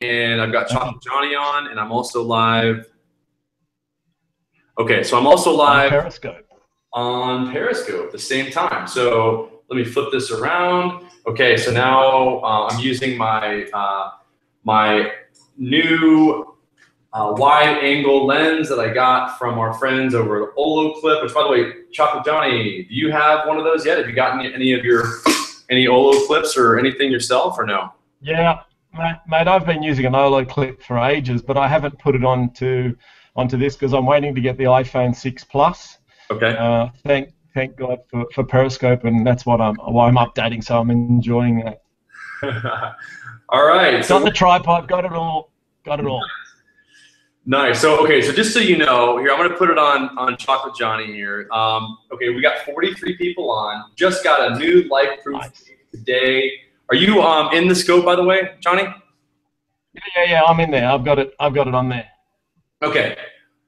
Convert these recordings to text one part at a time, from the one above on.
and I've got Chocolate Johnny on, and I'm also live. Okay, so I'm also live on Periscope at the same time. So let me flip this around. Okay, so now I'm using my my new wide-angle lens that I got from our friends over at Olo Clip. Which, by the way, Chocolate Johnny, do you have one of those yet? Have you gotten any Olo clips or anything yourself, or no? Yeah, mate, I've been using an Olo Clip for ages, but I haven't put it onto this because I'm waiting to get the iPhone 6 Plus. Okay. Thank God for Periscope, and that's why I'm updating. So I'm enjoying that. All right. Got the tripod. Got it all. Nice. So okay. So just so you know, here I'm going to put it on Chocolate Johnny here. Okay, we got 43 people on. Just got a new life proof today. Are you in the scope, by the way, Johnny? Yeah. I'm in there. I've got it on there. Okay.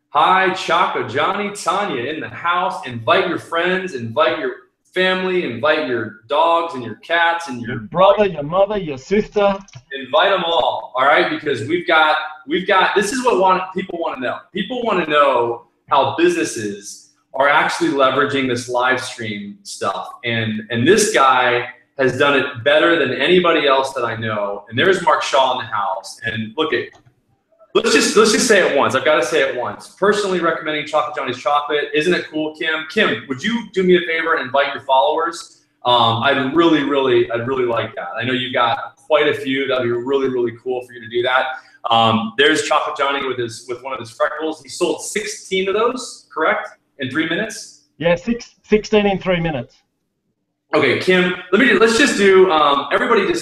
Hi, Choco, Johnny, Tanya in the house. Invite your friends, invite your family, invite your dogs and your cats and your brother, your mother, your sister. Invite them all right? Because we've got. This is what people want to know. People want to know how businesses are actually leveraging this live stream stuff, and this guy has done it better than anybody else that I know. And there's Mark Shaw in the house. And look at. Let's just say it once. I've got to say it once. Personally recommending Chocolate Johnny's chocolate. Isn't it cool, Kim? Kim, would you do me a favor and invite your followers? I'd really like that. I know you've got quite a few. That'd be really cool for you to do that. There's Chocolate Johnny with one of his freckles. He sold 16 of those, correct? In 3 minutes? Yeah, 16 in 3 minutes. Okay, Kim. Let's just do. Everybody,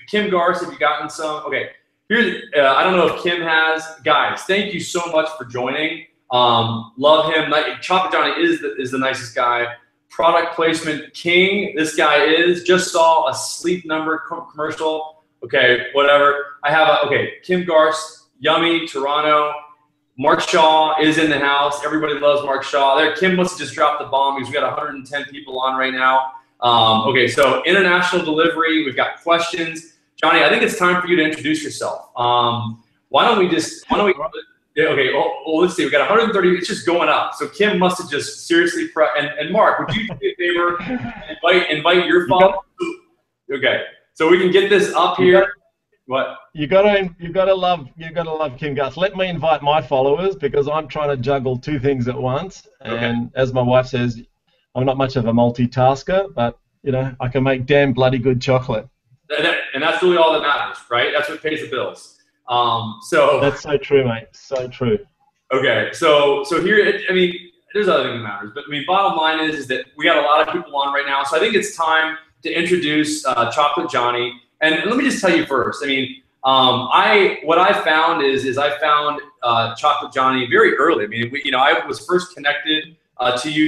Kim Garce. Have you gotten some? Okay. Here's, I don't know if Kim has. Guys, thank you so much for joining. Love him. Chocolate Johnny is the nicest guy. Product placement king. This guy is. Just saw a Sleep Number commercial. Okay, whatever. I have Kim Garce, Yummy, Toronto. Mark Shaw is in the house. Everybody loves Mark Shaw. There, Kim must have just dropped the bomb because we got 110 people on right now. Okay, so international delivery. We've got questions. Johnny, I think it's time for you to introduce yourself. Why don't we? Okay, let's see. We got 130. It's just going up. So Kim must have just seriously and Mark, would you do me a favor? Invite your followers. Okay, so we can get this up here. What? You gotta love Kim Garce. Let me invite my followers because I'm trying to juggle two things at once. And as my wife says, I'm not much of a multitasker, but you know I can make damn bloody good chocolate. And that's really all that matters, right? That's what pays the bills. So that's so true, mate. So true. Okay, so here, I mean, there's other things that matters, but I mean, bottom line is that we got a lot of people on right now. So I think it's time to introduce Chocolate Johnny. And let me just tell you first. I mean, what I found is I found Chocolate Johnny very early. I mean, I was first connected to you.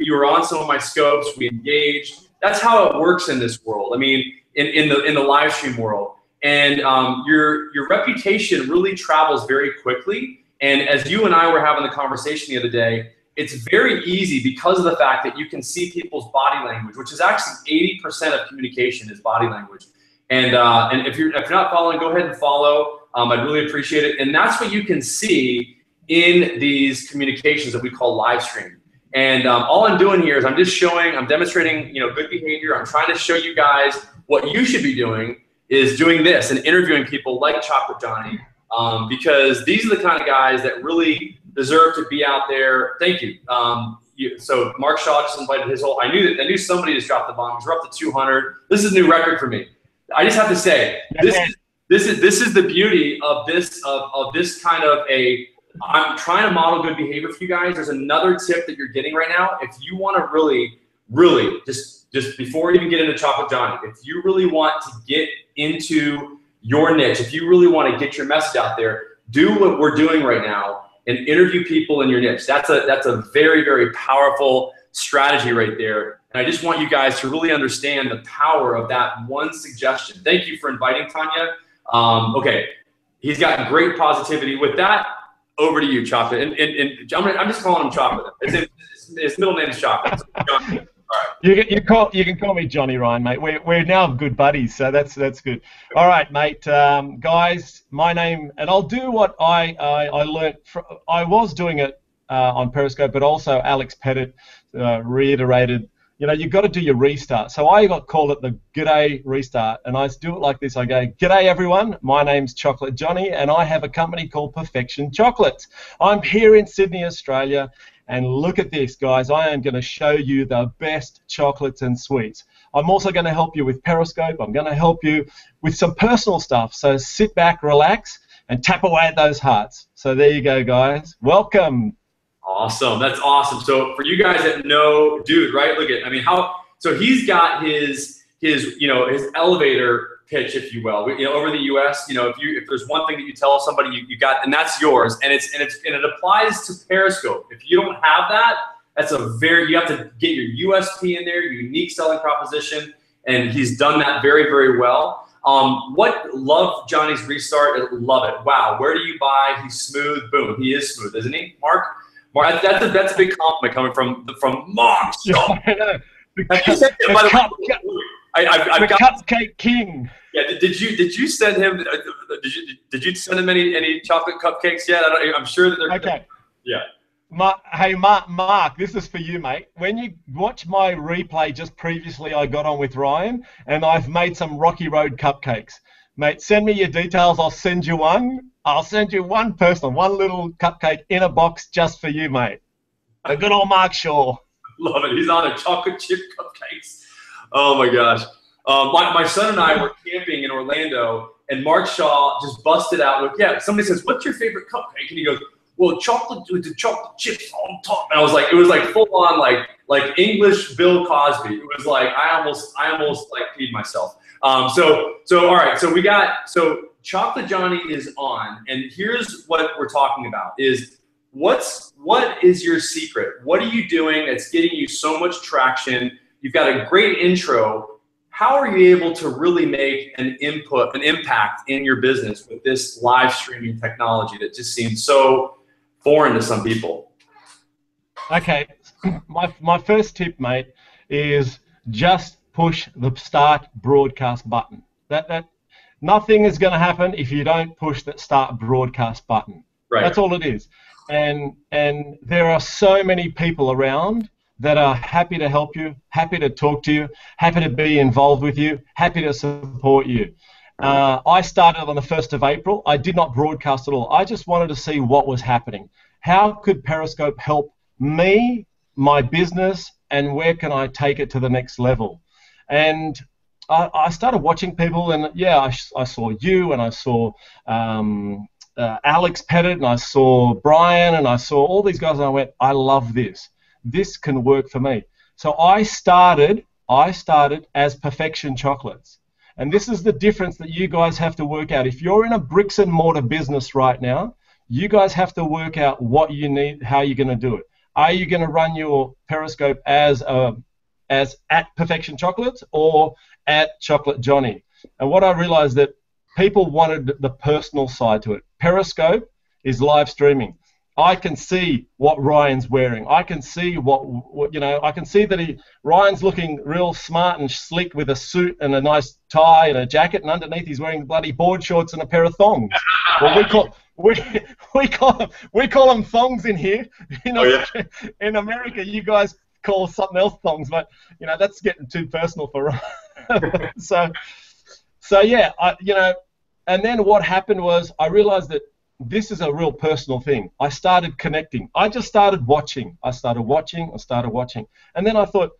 You were on some of my scopes. We engaged. That's how it works in this world. I mean. In the live stream world, and your reputation really travels very quickly. And as you and I were having the conversation the other day, it's very easy because of the fact that you can see people's body language, which is actually 80% of communication is body language. And if you're not following, go ahead and follow. I'd really appreciate it. And that's what you can see in these communications that we call live stream. And all I'm doing here is I'm demonstrating good behavior. I'm trying to show you guys. What you should be doing is doing this and interviewing people like Chocolate Johnny because these are the kind of guys that really deserve to be out there. Thank you. So Mark Shaw just invited his whole. I knew somebody just dropped the bomb. We're up to 200. This is a new record for me. I just have to say this is the beauty of this kind of a. I'm trying to model good behavior for you guys. There's another tip that you're getting right now. If you want to really just before you even get into Chocolate Johnny, if you really want to get into your niche, if you really want to get your message out there, do what we're doing right now and interview people in your niche. That's a very powerful strategy right there. And I just want you guys to really understand the power of that one suggestion. Thank you for inviting Tanya. Okay, he's got great positivity. With that, over to you, Chocolate. And I'm just calling him Chocolate. His middle name is Chocolate. You can call me Johnny Ryan, mate. We're now good buddies, so that's good. All right, mate. Guys, my name, and I'll do what I learned. I was doing it on Periscope, but also Alex Pettit reiterated. You know, you've got to do your restart. So I called it the G'day Restart, and I do it like this. I go, G'day everyone, my name's Chocolate Johnny, and I have a company called Perfection Chocolates. I'm here in Sydney, Australia, and look at this, guys. I am going to show you the best chocolates and sweets. I'm also going to help you with Periscope. I'm going to help you with some personal stuff. So sit back, relax, and tap away at those hearts. So there you go, guys. Welcome. Awesome. That's awesome. So for you guys that know, dude, right? Look at, I mean, so he's got his elevator pitch, if you will. Over the U.S., if there's one thing that you tell somebody you got, and that's yours, and it applies to Periscope. If you don't have that, you have to get your USP in there, your unique selling proposition, and he's done that very, very well. Love Johnny's restart. Love it. Wow. Where do you buy? He's smooth. Boom. He is smooth, isn't he, Mark? That's a big compliment coming from Mark. Yeah, the cupcake king. Yeah. Did you send him? Did you send him any chocolate cupcakes yet? I'm sure that they're okay. Yeah. Hey, Mark, this is for you, mate. When you watch my replay just previously, I got on with Ryan, and I've made some Rocky Road cupcakes. Mate, send me your details. I'll send you one. I'll send you one little cupcake in a box just for you, mate. A good old Mark Shaw. Love it. He's on a chocolate chip cupcakes. Oh, my gosh. My son and I were camping in Orlando, and Mark Shaw just busted out with, somebody says, what's your favorite cupcake? And he goes, well, chocolate with the chocolate chips on top. And it was like full on like English Bill Cosby. It was like I almost like peed myself. So all right, so Chocolate Johnny is on, and here's what we're talking about is what is your secret? What are you doing that's getting you so much traction? You've got a great intro. How are you able to really make an impact in your business with this live streaming technology that just seems so foreign to some people? Okay, my first tip, mate, is just push the start broadcast button. That nothing is going to happen if you don't push that start broadcast button. Right. That's all it is. And there are so many people around that are happy to help you, happy to talk to you, happy to be involved with you, happy to support you. I started on the 1st of April. I did not broadcast at all. I just wanted to see what was happening. How could Periscope help me, my business, and where can I take it to the next level? And I started watching people, and I saw you, and I saw Alex Pettit, and I saw Brian, and I saw all these guys, and I went, I love this. This can work for me. So I started as Perfection Chocolates. And this is the difference that you guys have to work out. If you're in a bricks and mortar business right now, you guys have to work out what you need, how you're going to do it. Are you going to run your Periscope as at Perfection Chocolates or at Chocolate Johnny? And what I realized that people wanted the personal side to it. Periscope is live streaming. I can see what Ryan's wearing. I can see I can see that Ryan's looking real smart and slick with a suit and a nice tie and a jacket, and underneath he's wearing bloody board shorts and a pair of thongs. Well, we call them thongs in here. In America, you guys call something else thongs, but that's getting too personal for Ryan. so yeah, and then what happened was I realized that this is a real personal thing. I started connecting. I just started watching. I started watching. And then I thought,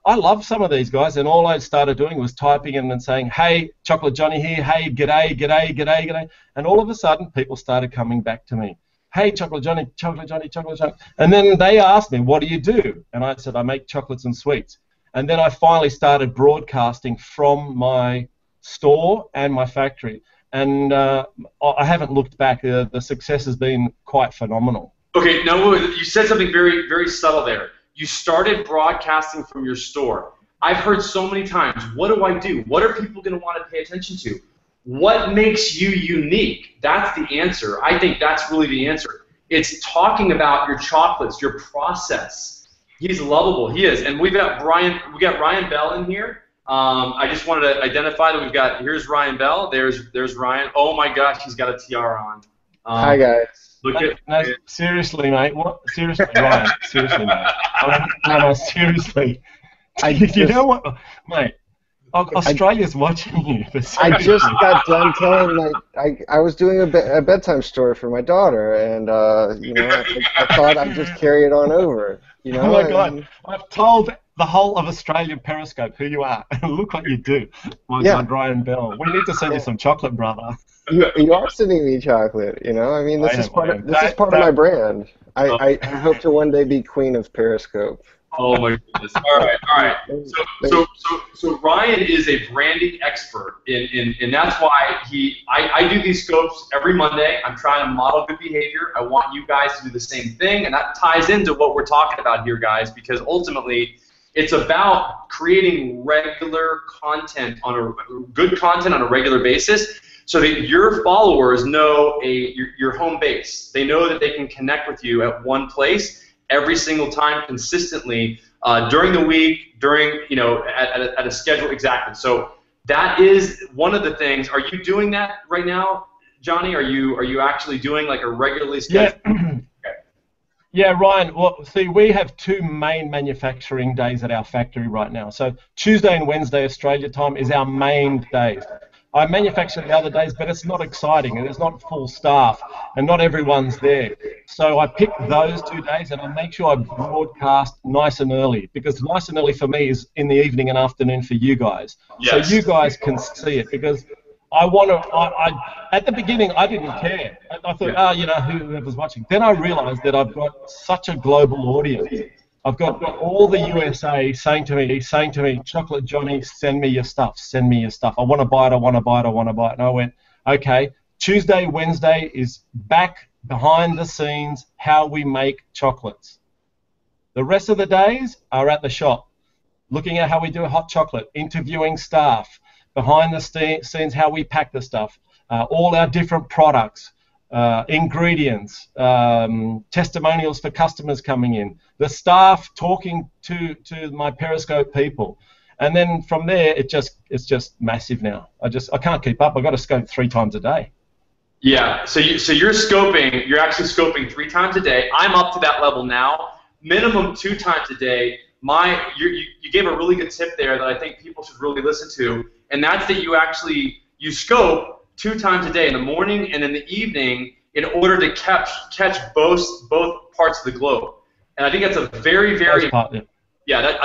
I love some of these guys, and all I started doing was typing in and saying, hey, Chocolate Johnny here, hey, g'day, g'day, g'day, g'day. And all of a sudden, people started coming back to me. Hey, Chocolate Johnny, Chocolate Johnny, Chocolate Johnny. And then they asked me, what do you do? And I said, I make chocolates and sweets. And then I finally started broadcasting from my store and my factory. And I haven't looked back. The success has been quite phenomenal. Okay, now you said something very, very subtle there. You started broadcasting from your store. I've heard so many times, what do I do? What are people going to want to pay attention to? What makes you unique? That's the answer. I think that's really the answer. It's talking about your chocolates, your process. He's lovable. He is, and we got Ryan Bell in here. I just wanted to identify that here's Ryan Bell. There's Ryan. Oh my gosh, he's got a tiara on. Hi guys. Look at no, seriously, mate. What? Seriously, Ryan. Seriously, mate. No, seriously. You know what, mate? Australia's watching you. I just got done telling I was doing a bedtime story for my daughter, and you know, I thought I'd just carry it on over. You know. Oh my God! I've told the whole of Australian Periscope who you are, and look what you do. My God, Ryan Bell. We need to send you some chocolate, brother. You are sending me chocolate. You know, I mean, this is part of my brand. I hope to one day be queen of Periscope. Oh my goodness! All right. So Ryan is a branding expert, and that's why I do these scopes every Monday. I'm trying to model good behavior. I want you guys to do the same thing, and that ties into what we're talking about here, guys, because ultimately it's about creating regular content good content on a regular basis, so that your followers know your home base. They know that they can connect with you at one place every single time consistently during the week, at a schedule exactly. So that is one of the things. Are you doing that right now, Johnny? Are you actually doing like a regularly scheduled? Yeah. Yeah, Ryan. Well, see, we have 2 main manufacturing days at our factory right now. So Tuesday and Wednesday Australia time is our main days. I manufacture the other days, but it's not exciting, and it's not full staff, and not everyone's there. So I pick those 2 days, and I make sure I broadcast nice and early, because nice and early for me is in the evening and afternoon for you guys. Yes. So you guys can see it, because at the beginning, I didn't care. I thought, you know, whoever's watching. Then I realized that I've got such a global audience. I've got all the USA saying to me, Chocolate Johnny, send me your stuff, send me your stuff. I want to buy it, I want to buy it, I want to buy it. And I went, okay, Tuesday, Wednesday is back behind the scenes how we make chocolates. The rest of the days are at the shop, looking at how we do a hot chocolate, interviewing staff, behind the scenes how we pack the stuff, all our different products, ingredients, testimonials for customers coming in, the staff talking to my Periscope people, and then from there it's just massive now. I can't keep up. I've got to scope 3 times a day. Yeah. So you're scoping. You're actually scoping 3 times a day. I'm up to that level now. Minimum 2 times a day. You gave a really good tip there that I think people should really listen to, and that's that you scope 2 times a day, in the morning and in the evening, in order to catch both parts of the globe. And I think that's a very I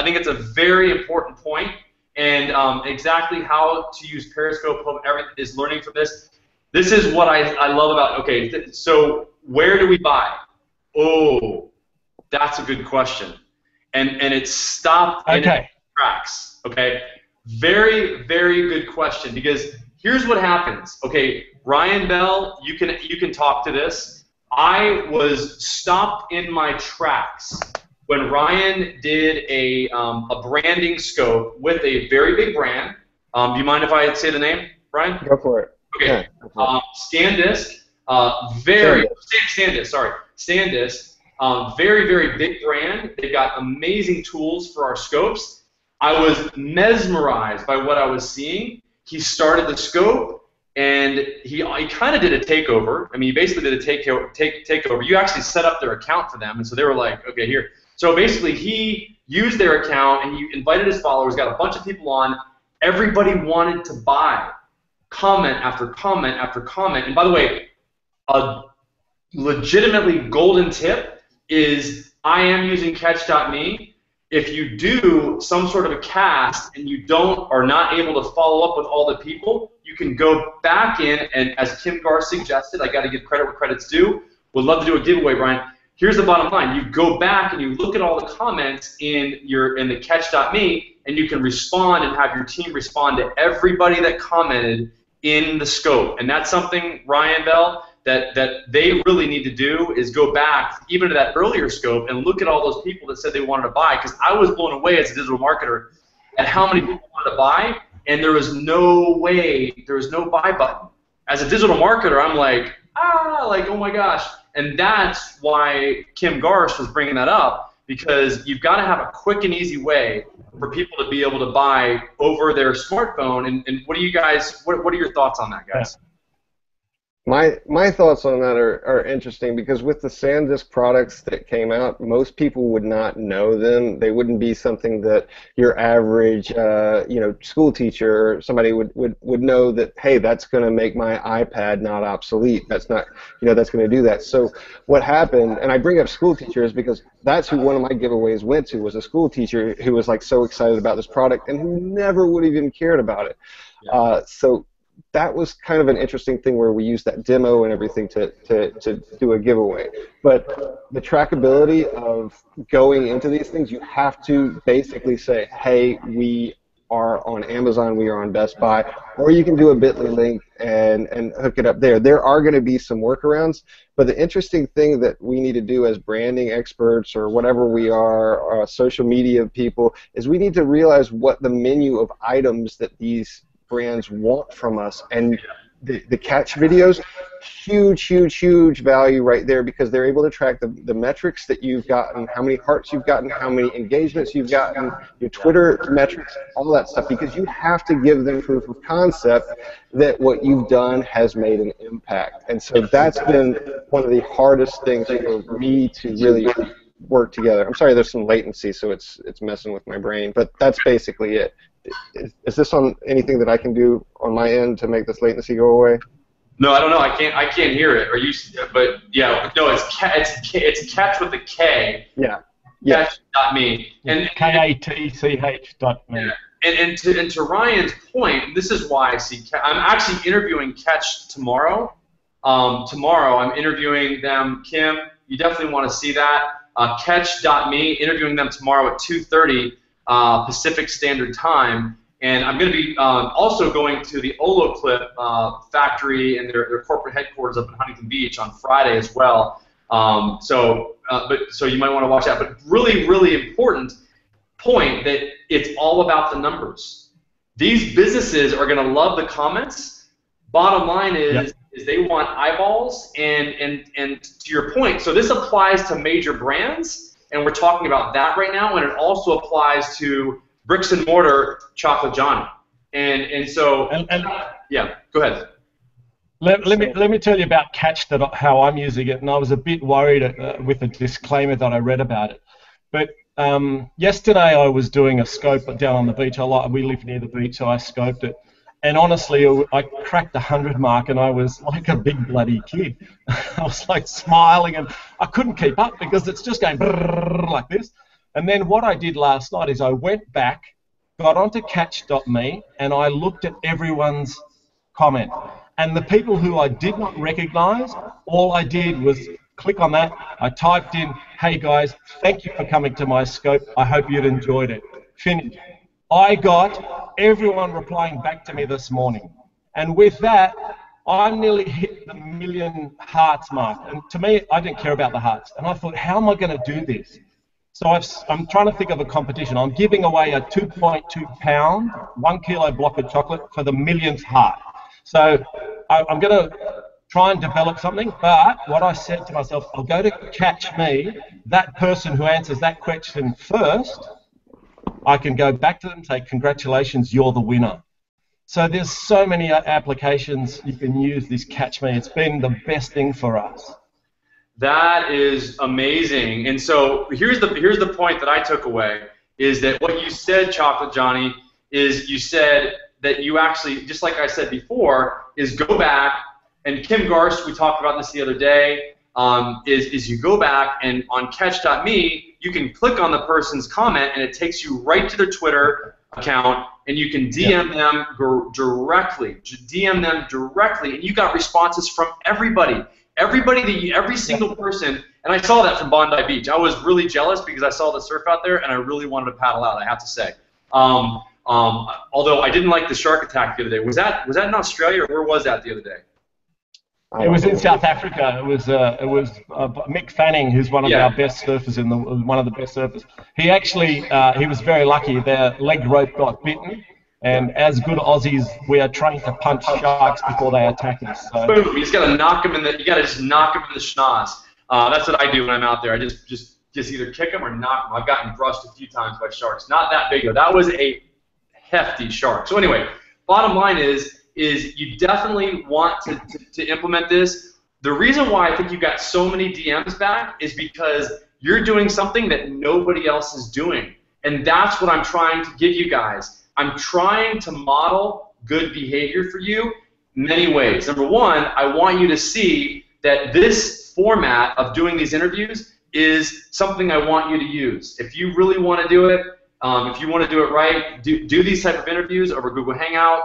think it's a very important point. And exactly how to use Periscope, everything is learning from this. This is what I love about. Okay, so where do we buy? Oh, that's a good question. And it's stopped in its tracks. Okay, very, very good question, because here's what happens. Okay, Ryan Bell, you can talk to this. I was stopped in my tracks when Ryan did a branding scope with a very big brand. Do you mind if I say the name, Ryan? Go for it. Okay. Yeah, SanDisk, SanDisk, very, very big brand. They've got amazing tools for our scopes. I was mesmerized by what I was seeing. He started the scope, and he kind of did a takeover. I mean, he basically did a takeover. You actually set up their account for them, and so they were like, okay, here. So basically, he used their account, and he invited his followers, got a bunch of people on. Everybody wanted to buy. Comment after comment after comment. And by the way, a legitimately golden tip is I am using catch.me. If you do some sort of a cast and you are not able to follow up with all the people, you can go back in, and as Kim Gar suggested, I got to give credit where credit's due. Would love to do a giveaway, Brian. Here's the bottom line. You go back and you look at all the comments in the catch.me, and you can respond and have your team respond to everybody that commented in the scope. And that's something, Ryan Bell, that they really need to do, is go back even to that earlier scope and look at all those people that said they wanted to buy, because I was blown away as a digital marketer at how many people wanted to buy, and there was no buy button. As a digital marketer, I'm like, oh my gosh. And that's why Kim Garst was bringing that up, because you've got to have a quick and easy way for people to be able to buy over their smartphone. And what do you guys? What are your thoughts on that, guys? My thoughts on that are interesting, because with the SanDisk products that came out, most people would not know them. They wouldn't be something that your average school teacher or somebody would know that, hey, that's going to make my iPad not obsolete. That's not, that's going to do that. So what happened, and I bring up school teachers because that's who one of my giveaways went to, was a school teacher who was like so excited about this product and who never would have even cared about it. Yeah. So that was kind of an interesting thing where we used that demo and everything to do a giveaway. But the trackability of going into these things, you have to basically say, hey, we are on Amazon, we are on Best Buy, or you can do a bit.ly link and hook it up there. There are going to be some workarounds, but the interesting thing that we need to do as branding experts or whatever we are, or social media people, is we need to realize what the menu of items that these brands want from us. And the catch videos, huge value right there, because they're able to track the metrics that you've gotten, how many hearts you've gotten, how many engagements you've gotten, your Twitter metrics, all that stuff, because you have to give them proof of concept that what you've done has made an impact. And so that's been one of the hardest things for me to really work together. I'm sorry, there's some latency, so it's messing with my brain, but that's basically it. Is this on anything that I can do on my end to make this latency go away? No, I don't know. I can't hear it. Are you? But yeah, no. It's catch with a K. Yeah. Catch.me. And KATCH.me. And to Ryan's point, this is why I see. I'm actually interviewing Catch tomorrow. Tomorrow I'm interviewing them. Kim, you definitely want to see that. Catch.me. Interviewing them tomorrow at 2:30. Pacific Standard Time, and I'm going to be also going to the Oloclip factory and their corporate headquarters up in Huntington Beach on Friday as well. So you might want to watch that. But really important point that it's all about the numbers. These businesses are going to love the comments. Bottom line is they want eyeballs, and to your point, so this applies to major brands. And we're talking about that right now, and it also applies to bricks and mortar Chocolate Johnny. And so yeah, go ahead. Let me tell you about Catch, how I'm using it, and I was a bit worried with the disclaimer that I read about it. But yesterday I was doing a scope down on the beach. We live near the beach, so I scoped it. And honestly, I cracked the 100 mark, and I was like a big bloody kid. I was like smiling, and I couldn't keep up because it's just going like this. And then what I did last night is I went back, got onto catch.me, and I looked at everyone's comment. And the people who I did not recognize, all I did was click on that. I typed in, hey guys, thank you for coming to my scope. I hope you'd enjoyed it. Finished. I got everyone replying back to me this morning. And with that, I nearly hit the 1 million hearts mark. And to me, I didn't care about the hearts. And I thought, how am I going to do this? So I'm trying to think of a competition. I'm giving away a 2.2 pound, 1 kilo block of chocolate for the 1,000,000th heart. So I'm going to try and develop something. But what I said to myself, I'll go to Catch Me, that person who answers that question first, I can go back to them and say, congratulations, you're the winner. So there's so many applications you can use this Catch Me. It's been the best thing for us. That is amazing. And so here's the point that I took away, is that what you said, Chocolate Johnny, is you said that you actually, just like I said before, is go back, and Kim Garst, we talked about this the other day, is you go back and on catch.me, you can click on the person's comment and it takes you right to their Twitter account, and you can DM them directly. DM them directly, and you got responses from everybody. Every single person, and I saw that from Bondi Beach. I was really jealous because I saw the surf out there, and I really wanted to paddle out, I have to say. Although I didn't like the shark attack the other day. Was that in Australia, or where was that the other day? It was in South Africa. It was Mick Fanning, who's one of our best surfers one of the best surfers. He actually he was very lucky. Their leg rope got bitten, and as good Aussies, we are trained to punch sharks before they attack us. So. Boom! You just gotta knock them in the. You gotta just knock them in the schnoz. That's what I do when I'm out there. I just just either kick them or knock them. I've gotten brushed a few times by sharks. Not that big though. That was a hefty shark. So anyway, bottom line is you definitely want to implement this. The reason why I think you got so many DMs back is because you're doing something that nobody else is doing. And that's what I'm trying to give you guys. I'm trying to model good behavior for you many ways. Number one, I want you to see that this format of doing these interviews is something I want you to use. If you really want to do it, if you want to do it right, do these type of interviews over Google Hangout.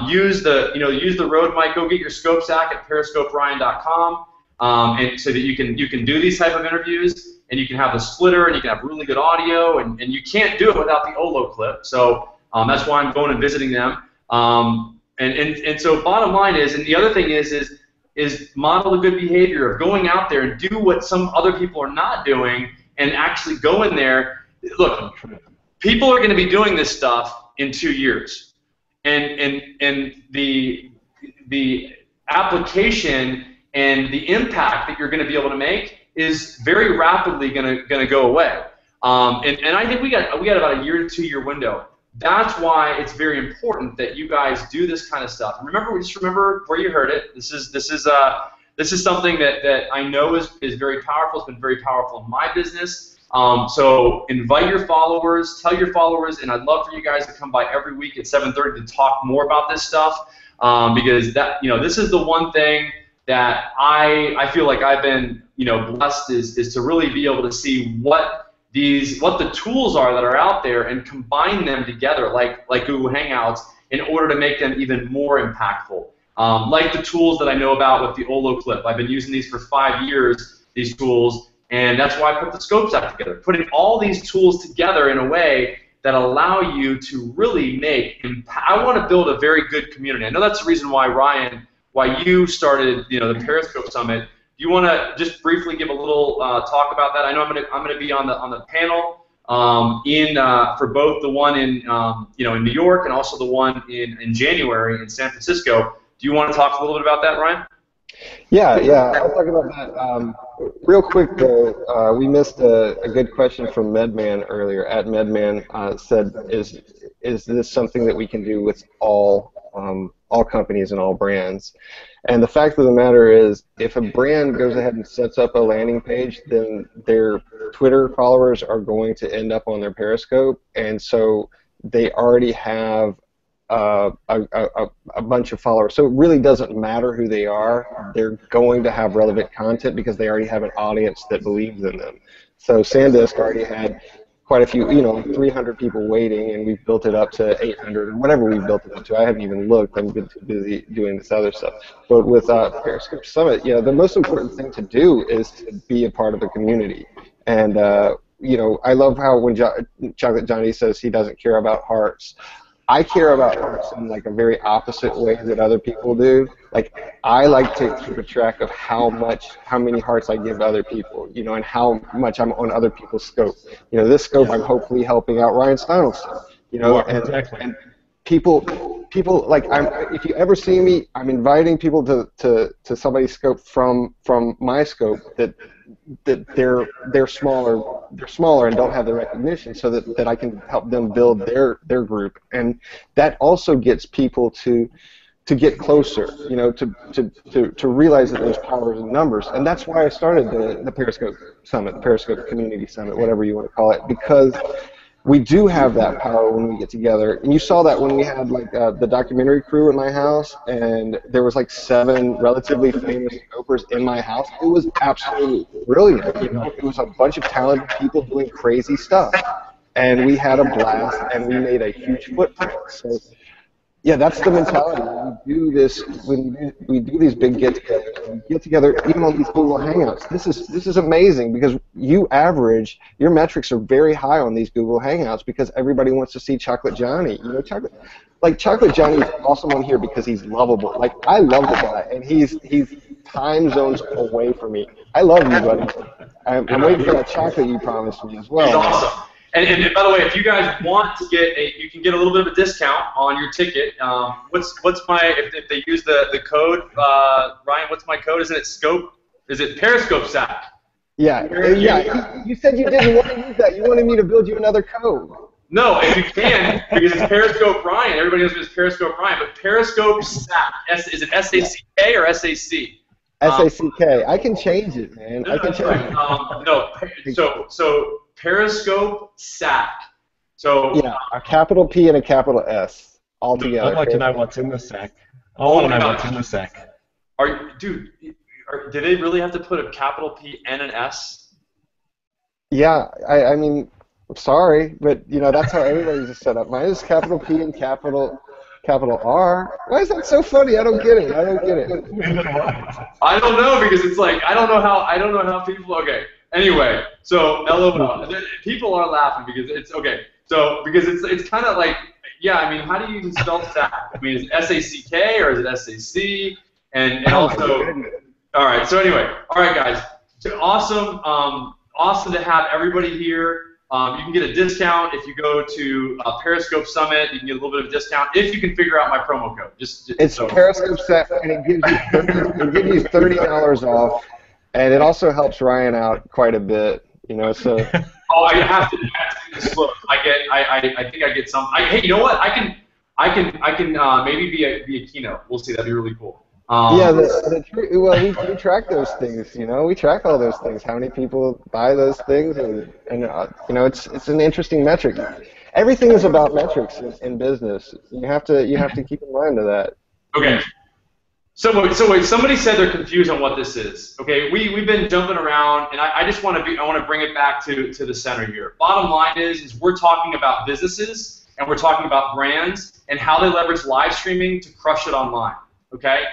Use the Rode mic. Go get your scope stack at periscoperyan.com, and so that you can do these type of interviews, and you can have the splitter, and you can have really good audio, and you can't do it without the Olo clip. So that's why I'm going and visiting them. And so bottom line is, and the other thing is model the good behavior of going out there and do what some other people are not doing, and actually go in there. Look, people are going to be doing this stuff in 2 years, and the application and the impact that you're going to be able to make is very rapidly going to go away. And I think we got about a 1 to 2 year window. That's why it's very important that you guys do this kind of stuff. Just remember where you heard it. This is something that I know is very powerful. It's been very powerful in my business. So invite your followers, tell your followers, and I'd love for you guys to come by every week at 7:30 to talk more about this stuff, because this is the one thing that I feel like I've been blessed is to really be able to see what the tools are that are out there and combine them together like Google Hangouts in order to make them even more impactful. Like the tools that I know about with the Olo clip. I've been using these for 5 years, these tools, and that's why I put the scope stack together. Putting all these tools together in a way that allow you to really make impact. I want to build a very good community. I know that's the reason why, Ryan, why you started the Periscope Summit. Do you want to just briefly give a little talk about that? I know I'm gonna be on the panel for both the one in in New York and also the one in January in San Francisco. Do you want to talk a little bit about that, Ryan? Yeah, I'll talk about that. Real quick though, we missed a good question from Medman earlier. At Medman said, is this something that we can do with all companies and all brands? And the fact of the matter is, if a brand goes ahead and sets up a landing page, then their Twitter followers are going to end up on their Periscope, and so they already have a bunch of followers. So it really doesn't matter who they are. They're going to have relevant content because they already have an audience that believes in them. So SanDisk already had quite a few, 300 people waiting, and we've built it up to 800 or whatever we've built it up to. I haven't even looked. I've been too busy doing this other stuff. But with Periscope Summit, the most important thing to do is to be a part of the community. And I love how when Chocolate Johnny says he doesn't care about hearts. I care about hearts in like a very opposite way that other people do. Like, I like to keep a track of how many hearts I give other people, and how much I'm on other people's scope. This scope I'm hopefully helping out Ryan Steinelson, Exactly. And people like, if you ever see me, I'm inviting people to somebody's scope from my scope that they're smaller and don't have the recognition, so that I can help them build their group, and that also gets people to get closer, to realize that there's power in numbers. And that's why I started the Periscope Summit, the Periscope Community Summit, whatever you want to call it, because we do have that power when we get together. And you saw that when we had like the documentary crew in my house, and there was like 7 relatively famous scopers in my house. It was absolutely brilliant. It was a bunch of talented people doing crazy stuff, and we had a blast, and we made a huge footprint. So yeah, that's the mentality. When we do this, when we do these big get-togethers, we get together even on these Google Hangouts. This is amazing, because your metrics are very high on these Google Hangouts because everybody wants to see Chocolate Johnny. Chocolate Johnny is awesome on here because he's lovable. Like, I love the guy, and he's time zones away from me. I love you, buddy. I'm waiting for that chocolate you promised me as well. He's awesome. And by the way, if you guys want to you can get a little bit of a discount on your ticket. If they use the code, Ryan, what's my code? Isn't it Scope? Is it Periscope Stack? Yeah. You said you didn't want to use that. You wanted me to build you another code. No, if you can, because it's Periscope Ryan. Everybody knows it's Periscope Ryan, but Periscope SAC. Is it SACK or SAC? SACK. I can change it, man. I can change it. No, so Periscope SAC. So yeah, a capital P and a capital S all together. I'd like to know what's in the sack. I want to know what's in the sack. Did they really have to put a capital P and an S? Yeah, I mean, I'm sorry, but you know that's how everybody's set up. Mine is capital P and capital R. Why is that so funny? I don't get it. I don't know because it's like I don't know how people. Okay. Anyway, so LOL. People are laughing because it's okay. So because it's kind of like I mean, how do you even spell SAC? I mean, is it SACK or is it SAC? And also, all right. So anyway, all right, guys. So awesome. Awesome to have everybody here. You can get a discount if you go to Periscope Summit. You can get a little bit of a discount if you can figure out my promo code. It's Periscope Set, and it gives you $30 off, and it also helps Ryan out quite a bit. You know, so. Oh, I have to do this. Look, I think I get some. Hey, you know what? I can maybe be a keynote. We'll see. That'd be really cool. Well, we track those things, you know. We track all those things. How many people buy those things, and you know, it's an interesting metric. Everything is about metrics in business. You have to keep in mind of that. Okay. So wait. Somebody said they're confused on what this is. Okay. We've been jumping around, and I just want to bring it back to the center here. Bottom line is we're talking about businesses and we're talking about brands and how they leverage live streaming to crush it online. Okay.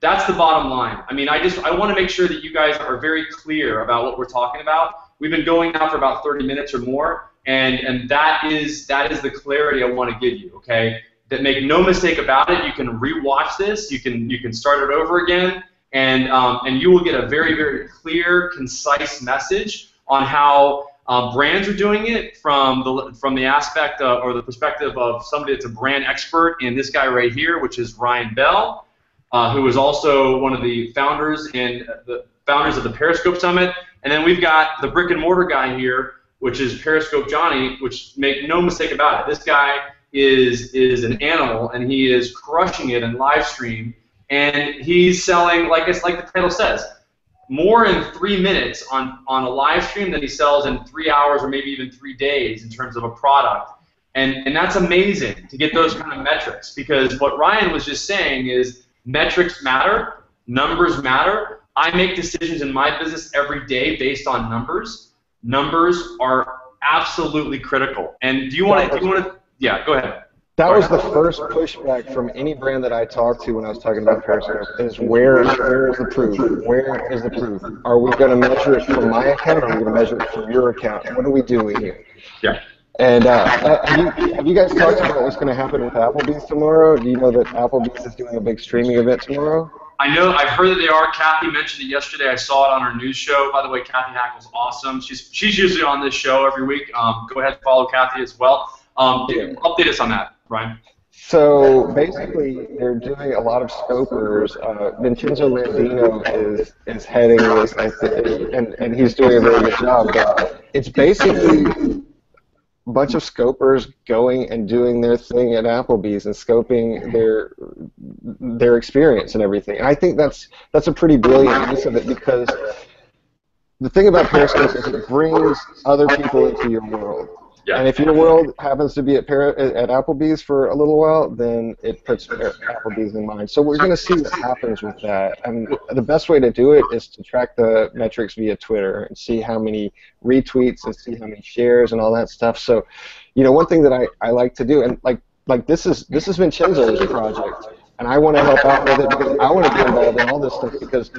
That's the bottom line. I mean, I want to make sure that you guys are very clear about what we're talking about. We've been going now for about 30 minutes or more, and that is the clarity I want to give you. Okay, that make no mistake about it. You can rewatch this. You can start it over again, and you will get a very, very clear, concise message on how brands are doing it from the aspect or the perspective of somebody that's a brand expert in this guy right here, which is Ryan Bell. Who is also one of the founders of the Periscope Summit. And then we've got the brick and mortar guy here, which is Periscope Johnny, which make no mistake about it. This guy is an animal, and he is crushing it in live stream. And he's selling, like the title says, more in 3 minutes on a live stream than he sells in 3 hours or maybe even 3 days in terms of a product. And that's amazing to get those kind of metrics, because what Ryan was just saying is, metrics matter, numbers matter. I make decisions in my business every day based on numbers. Numbers are absolutely critical. And do you want to? Yeah, go ahead. That was the first pushback from any brand that I talked to when I was talking about Periscope. Is where is the proof? Where is the proof? Are we going to measure it from my account, or are we going to measure it from your account? What are we doing here? Yeah. And have you guys talked about what's going to happen with Applebee's tomorrow? Do you know that Applebee's is doing a big streaming event tomorrow? I know. I've heard that they are. Kathy mentioned it yesterday. I saw it on her news show. By the way, Kathy Hackle's awesome. She's usually on this show every week. Go ahead and follow Kathy as well. Update us on that, Ryan. So basically, they're doing a lot of scopers. Vincenzo Landino is heading this, and he's doing a very good job. But it's basically a bunch of scopers going and doing their thing at Applebee's and scoping their experience and everything. And I think that's a pretty brilliant use of it, because the thing about Periscope is it brings other people into your world. Yeah. And if your world happens to be at Applebee's for a little while, then it puts Applebee's in mind. So we're going to see what happens with that. And the best way to do it is to track the metrics via Twitter and see how many retweets and see how many shares and all that stuff. So, you know, one thing that I like to do, and like this is Vincenzo's project, and I want to help out with it because I want to be involved in all this stuff, because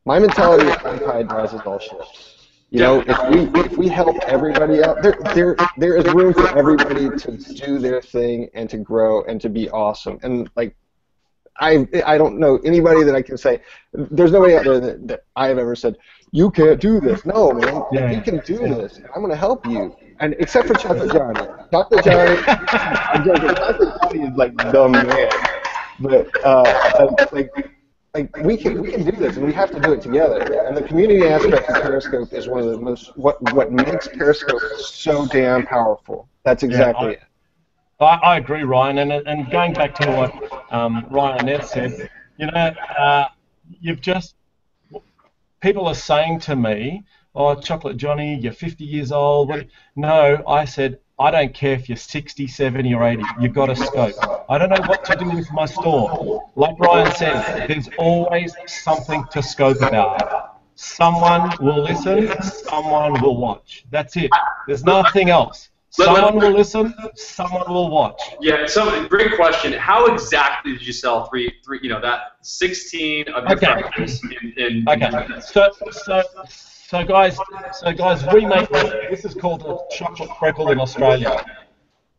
my mentality is one tide rises all ships. You know, if we help everybody out, there is room for everybody to do their thing and to grow and to be awesome. And like, I don't know anybody that I can say. There's nobody out there that I have ever said, you can't do this. No, man, you can do this. I'm going to help you. And except for Chocolate Johnny. Chocolate Johnny, I'm joking. Chocolate Johnny is like the man. But like, like we can do this, and we have to do it together. And the community aspect of Periscope is one of the most what makes Periscope so damn powerful. That's exactly it. I agree, Ryan. And going back to what Ryan and Ed said, you know, people are saying to me, "Oh, Chocolate Johnny, you're 50 years old." No, I said, I don't care if you're 60, 70, or 80. You've got a scope. I don't know what to do with my store. Like Ryan said, there's always something to scope about. Someone will listen, someone will watch. That's it. There's nothing else. Someone will listen, someone will watch. Yeah, so great question. How exactly did you sell that 16 of your fractures in minutes? So guys, we make this is called a chocolate freckle in Australia.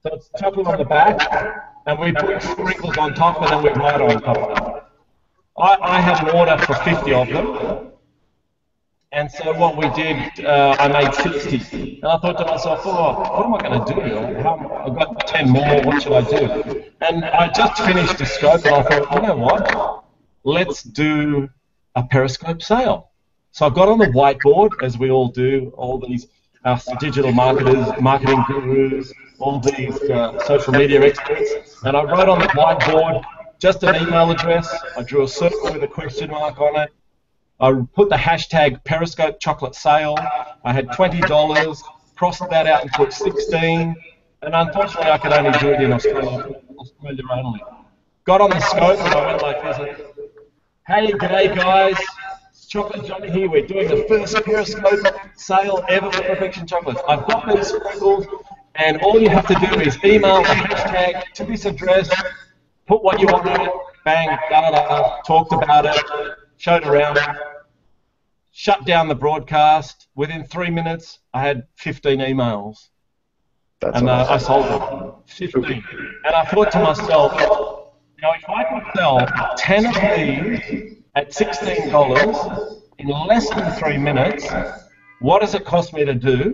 So it's chocolate on the back, and we put sprinkles on top, and then we write on top of it. I had an order for 50 of them, and so what we did, I made 60. And I thought to myself, oh, what am I going to do? I've got 10 more, what should I do? And I just finished the scope, and I thought, you know what? Let's do a Periscope sale. So I got on the whiteboard, as we all do, all these digital marketers, marketing gurus, all these social media experts, and I wrote on the whiteboard just an email address. I drew a circle with a question mark on it. I put the hashtag Periscope Chocolate Sale. I had $20, crossed that out and put 16, and unfortunately I could only do it in Australia only. Got on the scope and I went like this. Hey, g'day guys. Chocolate Johnny here. We're doing the first Periscope sale ever for Perfection Chocolates. I've got these sprinkles, and all you have to do is email the hashtag to this address, put what you want in it, bang, talked about it, showed around, shut down the broadcast. Within 3 minutes, I had 15 emails. That's and awesome. I sold them. 15. And I thought to myself, if I can sell 10 of these at $16 in less than 3 minutes, what does it cost me to do?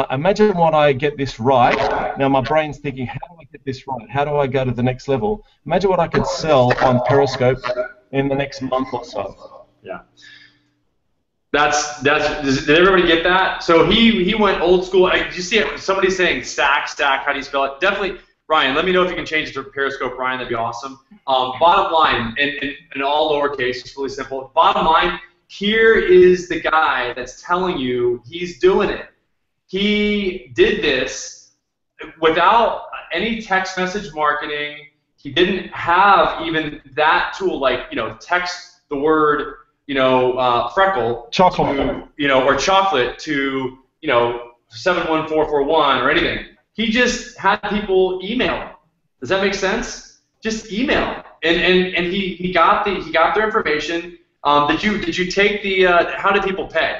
Imagine what I get this right. Now my brain's thinking, how do I get this right? How do I go to the next level? Imagine what I could sell on Periscope in the next month or so. Yeah. Did everybody get that? So he went old school. Did you see it? Somebody saying stack, how do you spell it? Definitely. Ryan, let me know if you can change it to Periscope, Ryan. That'd be awesome. Bottom line, in all lowercase, it's really simple. Bottom line, here is the guy that's telling you he's doing it. He did this without any text message marketing. He didn't have even that tool, like text the word freckle, chocolate, or chocolate to 71441 or anything. He just had people email. Does that make sense? Just email, and he got their information. Did you take the? How did people pay?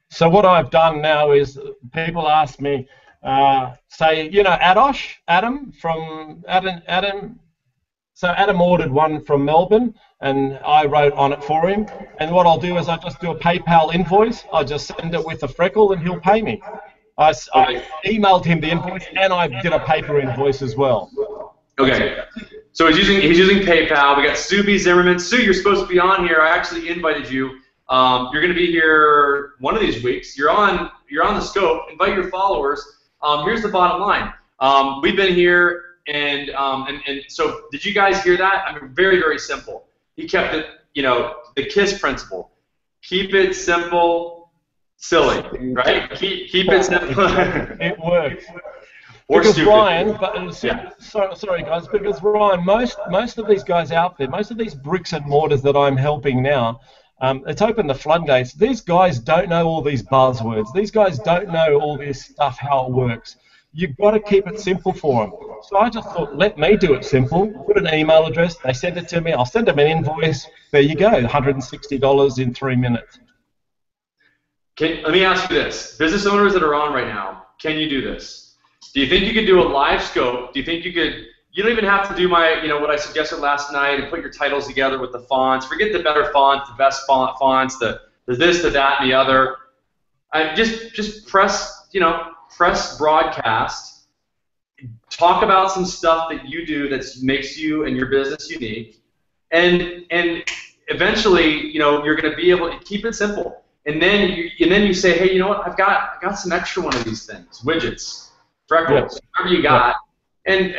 So what I've done now is people ask me, say Adam from Adam. So Adam ordered one from Melbourne, and I wrote on it for him. And what I'll do is I just do a PayPal invoice. I'll just send it with a freckle, and he'll pay me. I emailed him the invoice, and I did a paper invoice as well. Okay. So he's using PayPal. We got Sue B. Zimmerman. Sue, you're supposed to be on here. I actually invited you. You're going to be here one of these weeks. You're on the scope. Invite your followers. Here's the bottom line. We've been here, and so did you guys hear that? I mean, very, very simple. He kept it, the KISS principle. Keep it simple. Silly, right? Keep it simple. It works. Or because stupid. Ryan, sorry guys, because Ryan, most of these guys out there, most of these bricks and mortars that I'm helping now, it's opened the floodgates. These guys don't know all these buzzwords. These guys don't know all this stuff, how it works. You've got to keep it simple for them. So I just thought, let me do it simple. Put an email address. They send it to me. I'll send them an invoice. There you go, $160 in 3 minutes. Let me ask you this. Business owners that are on right now, can you do this? Do you think you could do a live scope? Do you think you could, you don't even have to do my, what I suggested last night and put your titles together with the fonts. Forget the better fonts, the best fonts, the this, the that, and the other. Just press, press broadcast. Talk about some stuff that you do that makes you and your business unique. and eventually, you're going to be able to keep it simple. And then you say, hey, you know what? I've got some extra one of these things, widgets, freckles, whatever you got, and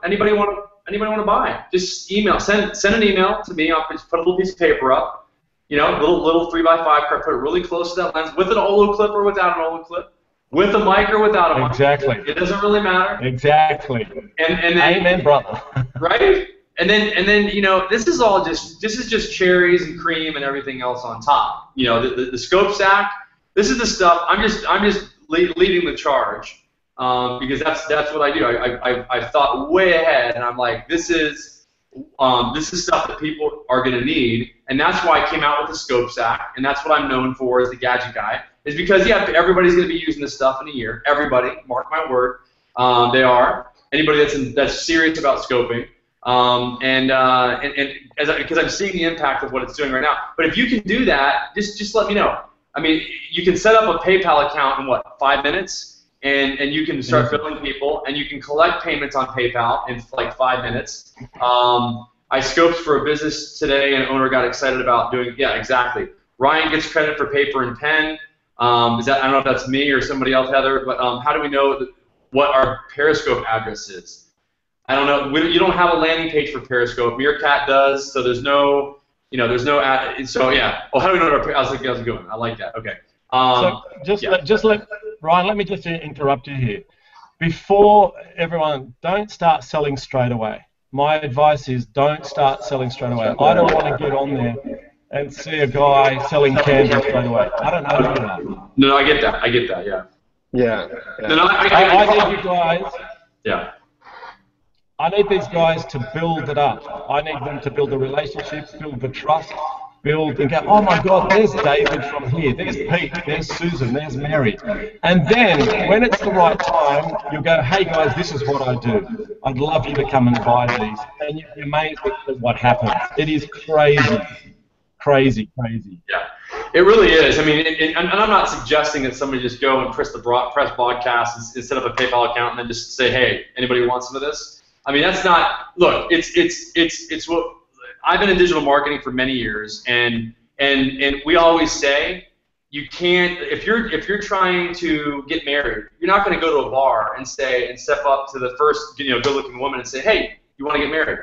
anybody want to buy? Just send an email to me. I'll just put a little piece of paper up, little 3x5 card, put it really close to that lens with an Olo clip or without an Olo clip, with a mic or without a mic. Exactly. It doesn't really matter. Exactly. And then, amen, brother. Right? And then this is just cherries and cream and everything else on top. The scope stack. This is the stuff. I'm just leading the charge because that's what I do. I've thought way ahead, and I'm like, this is stuff that people are going to need, and that's why I came out with the scope stack, and that's what I'm known for as the gadget guy. Is because everybody's going to be using this stuff in a year. Everybody, mark my word, they are. Anybody that's serious about scoping. Because I'm seeing the impact of what it's doing right now. But if you can do that, just let me know. I mean, you can set up a PayPal account in 5 minutes, and you can start billing people, and you can collect payments on PayPal in like 5 minutes. I scoped for a business today, and an owner got excited about doing. Yeah, exactly. Ryan gets credit for paper and pen. I don't know if that's me or somebody else, Heather. But how do we know what our Periscope address is? I don't know. You don't have a landing page for Periscope. Meerkat does, so there's no, ad. So yeah. Well, how do we know what how's it going? I like that. Okay. Ryan, let me just interrupt you here. Before everyone, don't start selling straight away. My advice is don't start selling straight away. I don't want to get on there and see a guy selling candles straight away. I don't know who you are. No, I get that. Yeah. Yeah. No, I need you guys. Yeah. I need these guys to build it up. I need them to build the relationships, build the trust, build and go, oh my God, there's David from here, there's Pete, there's Susan, there's Mary. And then when it's the right time, you'll go, hey guys, this is what I do. I'd love you to come and buy these. And you're amazed at what happens. It is crazy. Crazy. Yeah, it really is. I mean, and I'm not suggesting that somebody just go and press broadcast and set up a PayPal account and then just say, hey, anybody want some of this? I mean, that's not. Look, it's what I've been in digital marketing for many years, and we always say you can't if you're trying to get married, you're not going to go to a bar and step up to the first good-looking woman and say, hey, you want to get married?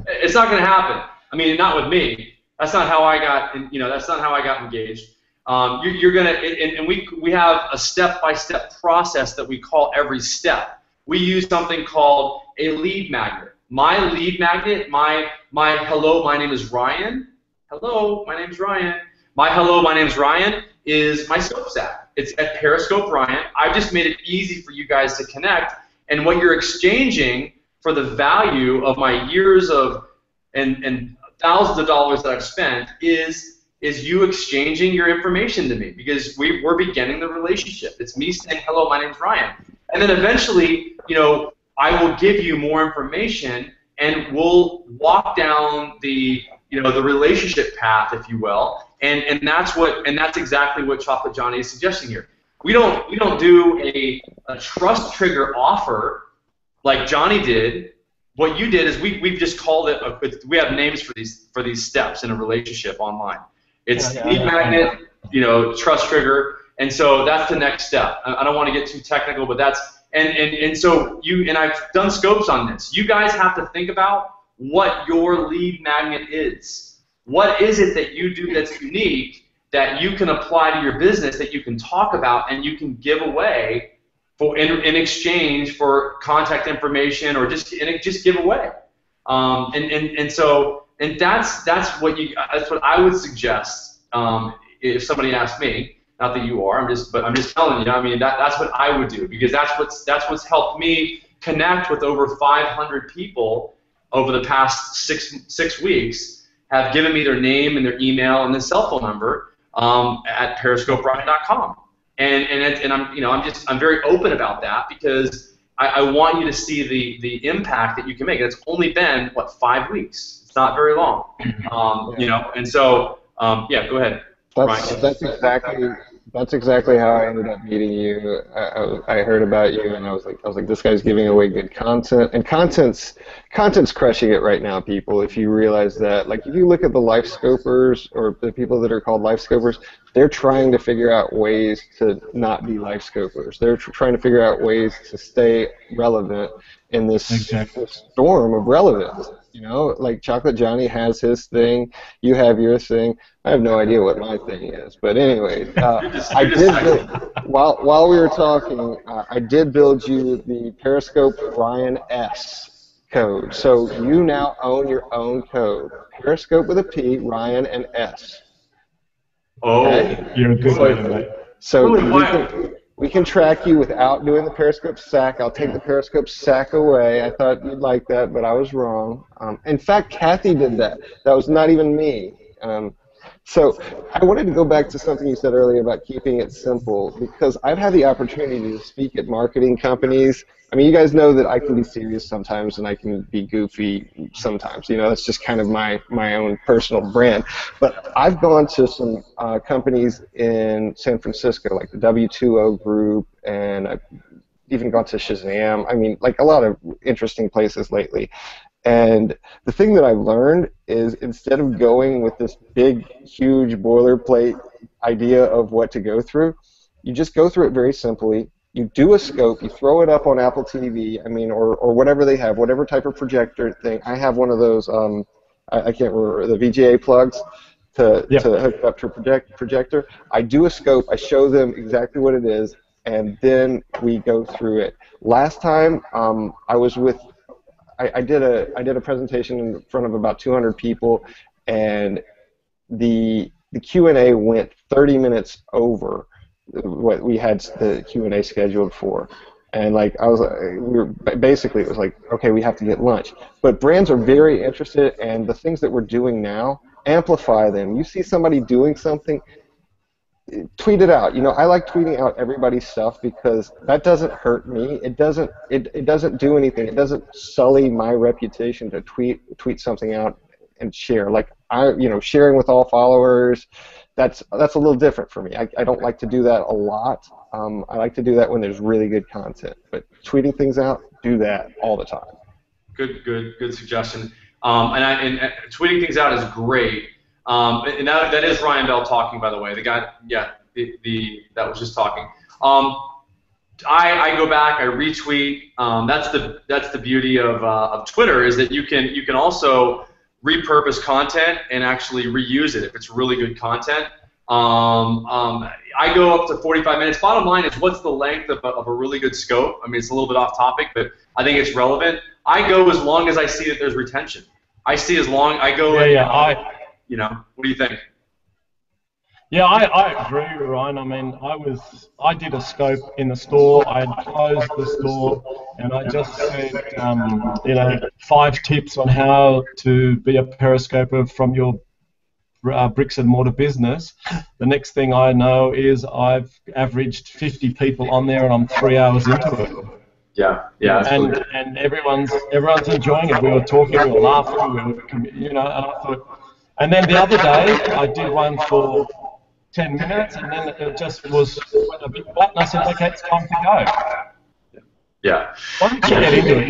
It's not going to happen. I mean, not with me. That's not how I got. That's not how I got engaged. You're gonna, and we have a step-by-step process that we call every step. We use something called a lead magnet. My lead magnet, my hello, my name is Ryan. Hello, my name's Ryan. My hello, my name's Ryan is my scope stack. It's at Periscope Ryan. I've just made it easy for you guys to connect. And what you're exchanging for the value of my years of and thousands of dollars that I've spent is you exchanging your information to me because we're beginning the relationship. It's me saying hello, my name's Ryan. And then eventually, I will give you more information, and we'll walk down the relationship path, if you will. And that's exactly what Chocolate Johnny is suggesting here. We don't do a trust trigger offer like Johnny did. What you did is we've just called it. We have names for these steps in a relationship online. It's lead magnet, trust trigger. And so that's the next step. I don't want to get too technical, but that's and so I've done scopes on this. You guys have to think about what your lead magnet is. What is it that you do that's unique that you can apply to your business that you can talk about and you can give away in exchange for contact information or just give away. So that's what I would suggest if somebody asked me. Not that you are. I'm just telling you. I mean, that's what I would do because that's what's helped me connect with over 500 people over the past six weeks. Have given me their name and their email and their cell phone number at periscoperyan.com. And I'm very open about that because I want you to see the impact that you can make. And it's only been 5 weeks. It's not very long. And so go ahead. That's exactly That's exactly how I ended up meeting you. I heard about you, and I was like, this guy's giving away good content, and content's crushing it right now, people. If you realize that, like, if you look at the life scopers or the people that are called life scopers, they're trying to figure out ways to not be life scopers. They're trying to figure out ways to stay relevant in this storm of relevance. You know, like Chocolate Johnny has his thing, you have your thing. I have no idea what my thing is, but anyway, I did while we were talking, I did build you the Periscope Ryan S code, so you now own your own code. Periscope with a P, Ryan, and S. Okay? You're a good man, mate. So we can track you without doing the Periscope sack. I'll take the Periscope sack away. I thought you'd like that, but I was wrong. In fact, Kathy did that. That was not even me. So I wanted to go back to something you said earlier about keeping it simple, because I've had the opportunity to speak at marketing companies. I mean, you guys know that I can be serious sometimes and I can be goofy sometimes. You know, that's just kind of my own personal brand. But I've gone to some companies in San Francisco, like the W2O Group, and I've even gone to Shazam. I mean, like a lot of interesting places lately. And the thing that I've learned is, instead of going with this big, huge boilerplate idea of what to go through, you just go through it very simply. You do a scope, you throw it up on Apple TV, I mean, or whatever they have, whatever type of projector thing. I have one of those, I can't remember, the VGA plugs to hook up to a projector. I do a scope, I show them exactly what it is, and then we go through it. Last time, I was with I did a presentation in front of about 200 people, and the Q&A went 30 minutes over what we had the Q&A scheduled for. And like I was, basically it was like, okay, we have to get lunch. But brands are very interested, and the things that we're doing now, amplify them. You see somebody doing something, tweet it out. You know, I like tweeting out everybody's stuff because that doesn't hurt me. It doesn't do anything. It doesn't sully my reputation to tweet something out and share. Like sharing with all followers, that's a little different for me. I don't like to do that a lot. I like to do that when there's really good content. But tweeting things out, do that all the time. Good suggestion. And tweeting things out is great. And that is Ryan Bell talking, by the way. The guy, that was just talking. I go back, I retweet. That's the beauty of Twitter, is that you can also repurpose content and actually reuse it if it's really good content. I go up to 45 minutes. Bottom line is, what's the length of a really good scope? I mean, it's a little bit off topic, but I think it's relevant. I go as long as I see that there's retention. I see as long. I go. What do you think? Yeah, I agree, Ryan. I mean, I did a scope in the store. I had closed the store, and I just said, 5 tips on how to be a periscoper from your bricks and mortar business. The next thing I know is I've averaged 50 people on there, and I'm 3 hours into it. Yeah. And everyone's enjoying it. We were talking, we were laughing, and I thought. And then the other day, I did one for 10 minutes, and then it just went a bit flat, and I said, okay, it's time to go. Yeah. Once you get into it,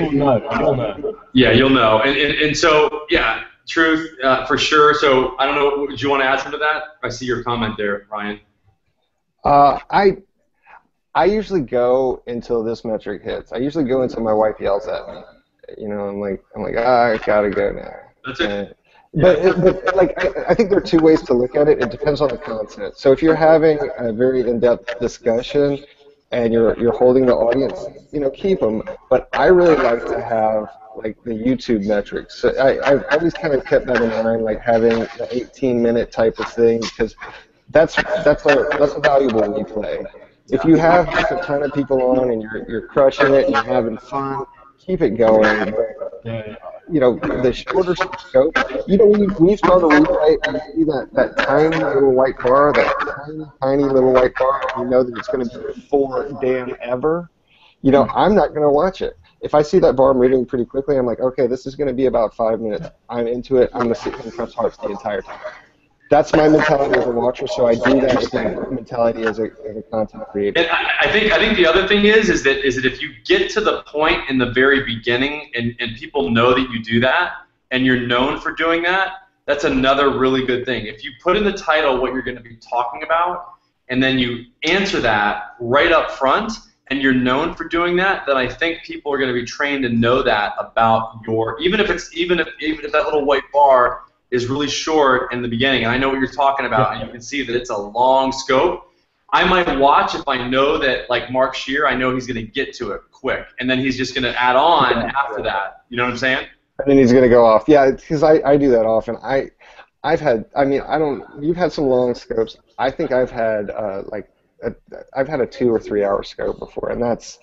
you'll know. Yeah, you'll know. And so, yeah, truth, for sure. So, I don't know, would you want to add something to that? I see your comment there, Ryan. I usually go until this metric hits. I usually go until my wife yells at me. I'm like, I gotta go now. That's it. But I think there are 2 ways to look at it. It depends on the content. So if you're having a very in-depth discussion and you're holding the audience, keep them. But I really like to have like the YouTube metrics. So I always kind of kept that in mind, like having the 18-minute type of thing, because that's a valuable replay. If you have just a ton of people on and you're crushing it and you're having fun, keep it going. The shorter scope, when you start a replay and you see that tiny little white bar, that tiny little white bar, you know that it's going to be before damn ever, I'm not going to watch it. If I see that bar moving pretty quickly, I'm like, okay, this is going to be about 5 minutes. I'm into it. I'm going to sit and press hearts the entire time. that's my mentality as a watcher, so I do that with my mentality as a content creator. And I think the other thing is that if you get to the point in the very beginning and people know that you do that and you're known for doing that, that's another really good thing. If you put in the title what you're going to be talking about and then you answer that right up front and you're known for doing that, then I think people are going to be trained to know that about your, even if that little white bar is really short in the beginning, and I know what you're talking about, and you can see that it's a long scope, I might watch if I know that, like Mark Shear, I know he's going to get to it quick, and then he's just going to add on after that. You know what I'm saying? And then he's going to go off. Yeah, because I do that often. I've had, I mean, you've had some long scopes. I think I've had I've had a 2 or 3 hour scope before, and that's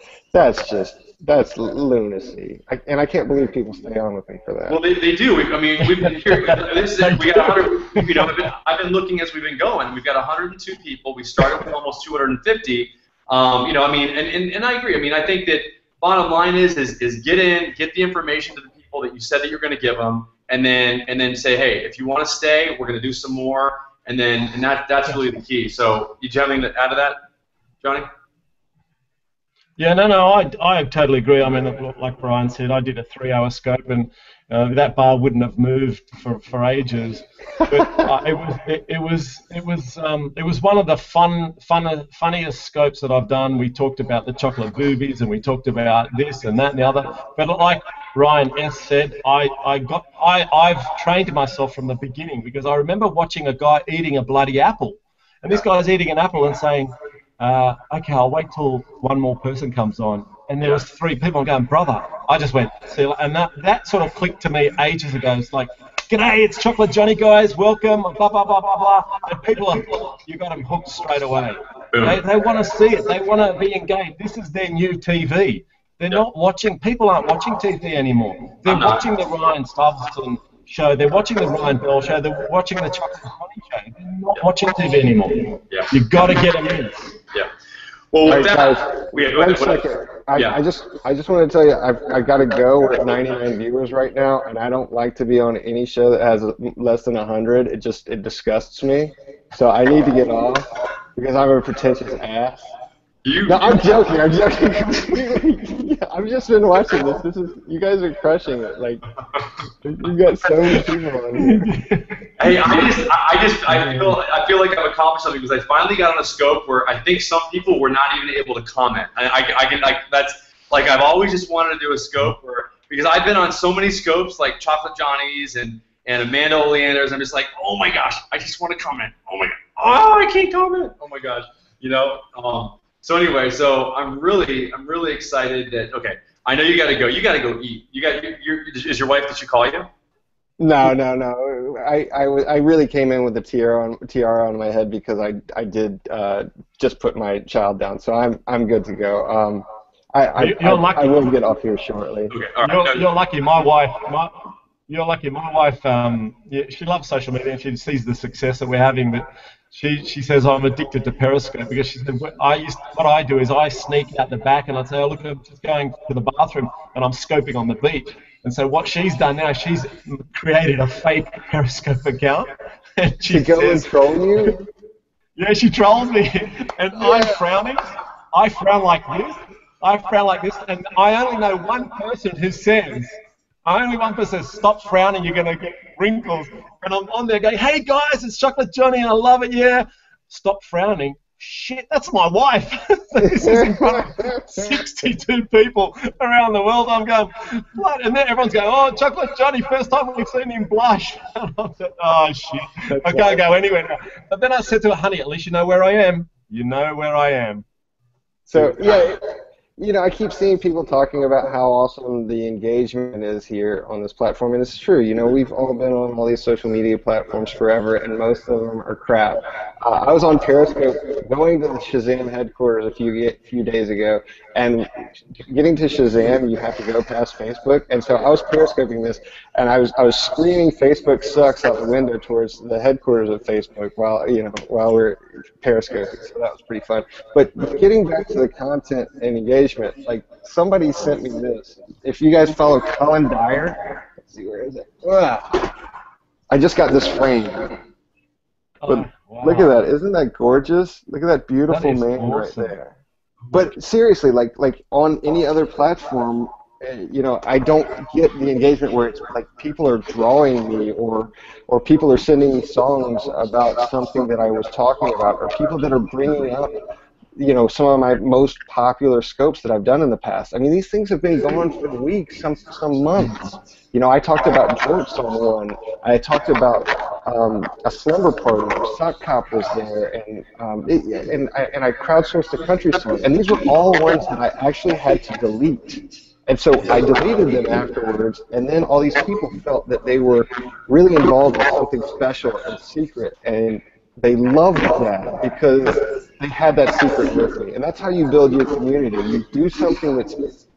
lunacy. And I can't believe people stay on with me for that. Well, they do. We've been here. We got 100. You know, I've been looking as we've been going. We've got 102 people. We started with almost 250. You know, I mean, and I agree. I mean, I think that bottom line is get the information to the people that you said that you're going to give them, and then say, hey, if you want to stay, we're going to do some more. And that's really the key. So, did you have anything to add to that, Johnny? Yeah, no, I totally agree. I mean, like Brian said, I did a 3 hour scope, and that bar wouldn't have moved for ages. But it was one of the funniest scopes that I've done. We talked about the chocolate boobies, and we talked about this and that and the other. But like Ryan S. said, I've trained myself from the beginning, because I remember watching a guy eating a bloody apple, and this guy's eating an apple and saying, okay, I'll wait till one more person comes on. And there was 3 people going, brother. I just went, see, and that sort of clicked to me ages ago. It's like, g'day, it's Chocolate Johnny, guys, welcome, blah, blah, blah, blah, blah. And people you got them hooked straight away. They want to see it. They want to be engaged. This is their new TV. They're not watching, people aren't watching TV anymore. They're watching the Ryan Stubbston show, they're watching the Ryan Bell show, they're watching the Chocolate Johnny show. They're not watching TV anymore. Yeah. You've got to get them in. Yeah. Well, with that, guys, one second. I just want to tell you, I've got to go. We're at 99 viewers right now, and I don't like to be on any show that has less than 100. It disgusts me. So I need to get off because I'm a pretentious ass. No, I'm joking. I'm joking. I've just been watching this. You guys are crushing it. Like, you've got so many people on here. Hey, I feel like I've accomplished something, because I finally got on a scope where I think some people were not even able to comment. That's like, I've always just wanted to do a scope because I've been on so many scopes like Chocolate Johnny's and Amanda Oleander's. I'm just like, oh my gosh, I just want to comment. Oh my god, oh, I can't comment. Oh my gosh, you know. So anyway, so I'm really excited that, okay, I know you got to go. You got to go eat. Is your wife, did she call you? No. I really came in with a tiara on my head because I did just put my child down, so I'm good to go. You're lucky. I will get off here shortly. Okay, all right. You're lucky. My wife. You're lucky. My wife, she loves social media and she sees the success that we're having, but she says I'm addicted to Periscope, because she said what I do is I sneak out the back and I say, oh look, I'm just going to the bathroom and I'm scoping on the beach. And so what she's done now, she's created a fake Periscope account. And she and troll you? Yeah, she trolls me, and I'm frowning. I frown like this, and I only know one person who says, stop frowning, you're going to get wrinkles. And I'm on there going, hey guys, it's Chocolate Johnny, and I love it, yeah. Stop frowning. Shit, that's my wife. This is in front of 62 people around the world. I'm going, what? And then everyone's going, oh, Chocolate Johnny, first time we've seen him blush. And I said, oh, shit, I can't go anywhere now. But then I said to her, honey, at least you know where I am. You know where I am. So, yeah. You know, I keep seeing people talking about how awesome the engagement is here on this platform, and it's true. You know, we've all been on all these social media platforms forever, and most of them are crap. I was on Periscope going to the Shazam headquarters a few days ago, and getting to Shazam, you have to go past Facebook, and so I was Periscoping this, and I was screaming "Facebook sucks" out the window towards the headquarters of Facebook while we're Periscoping. So that was pretty fun. But getting back to the content and engagement. Like, somebody sent me this. If you guys follow Colin Dyer, let's see, where is it? I just got this frame. But wow. look at that. Isn't that gorgeous? Look at that beautiful man right there. But seriously, like on any other platform, you know, I don't get the engagement where it's like people are drawing me or people are sending me songs about something that I was talking about, or people that are bringing up, you know, some of my most popular scopes that I've done in the past. I mean, these things have been going for weeks, some months. You know, I talked about jorts on one. I talked about a slumber party where Sock Cop was there, and I crowdsourced a country song. And these were all ones that I actually had to delete. And so I deleted them afterwards, and then all these people felt that they were really involved in something special and secret, and they loved that because they had that secret with me. And that's how you build your community. You do something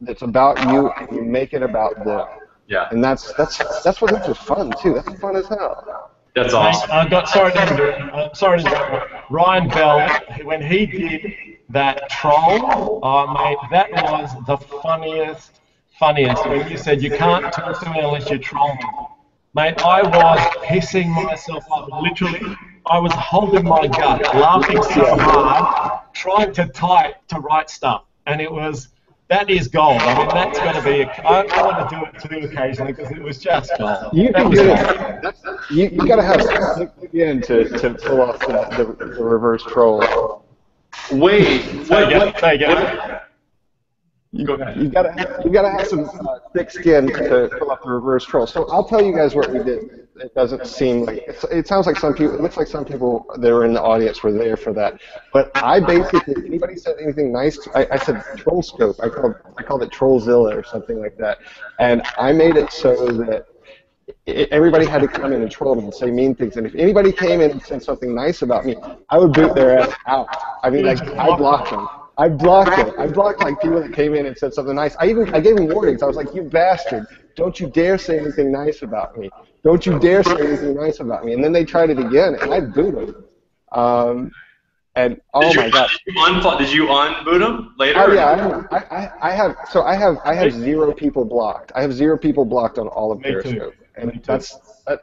that's about you, and you make it about them. Yeah. And that's what makes it fun too. That's fun as hell. That's awesome. Sorry to interrupt. Ryan Bell, when he did that troll, mate, that was the funniest. When you said you can't talk to me unless you troll me. Mate, I was pissing myself up, literally. I was holding my gut, laughing so hard, trying to type to write stuff. And that is gold. I mean, that's got to be, I want to do it too occasionally because it was just gold. You got to have something again to pull off the reverse troll. Wait, what? You gotta have some thick skin to pull off the reverse troll. So I'll tell you guys what we did. It doesn't seem like it sounds like some people. It looks like some people that were in the audience were there for that. But I basically, anybody said anything nice, I said troll scope. I called it Trollzilla or something like that. And I made it so that everybody had to come in and troll me and say mean things. And if anybody came in and said something nice about me, I would boot their ass out. I mean, like I blocked them. I blocked them. I blocked like people that came in and said something nice. I gave them warnings. I was like, you bastard, don't you dare say anything nice about me. Don't you dare say anything nice about me. And then they tried it again, and I boot them. And oh my god. Did you unboot them later? Oh yeah, I have 0 people blocked. I have 0 people blocked on all of Periscope, and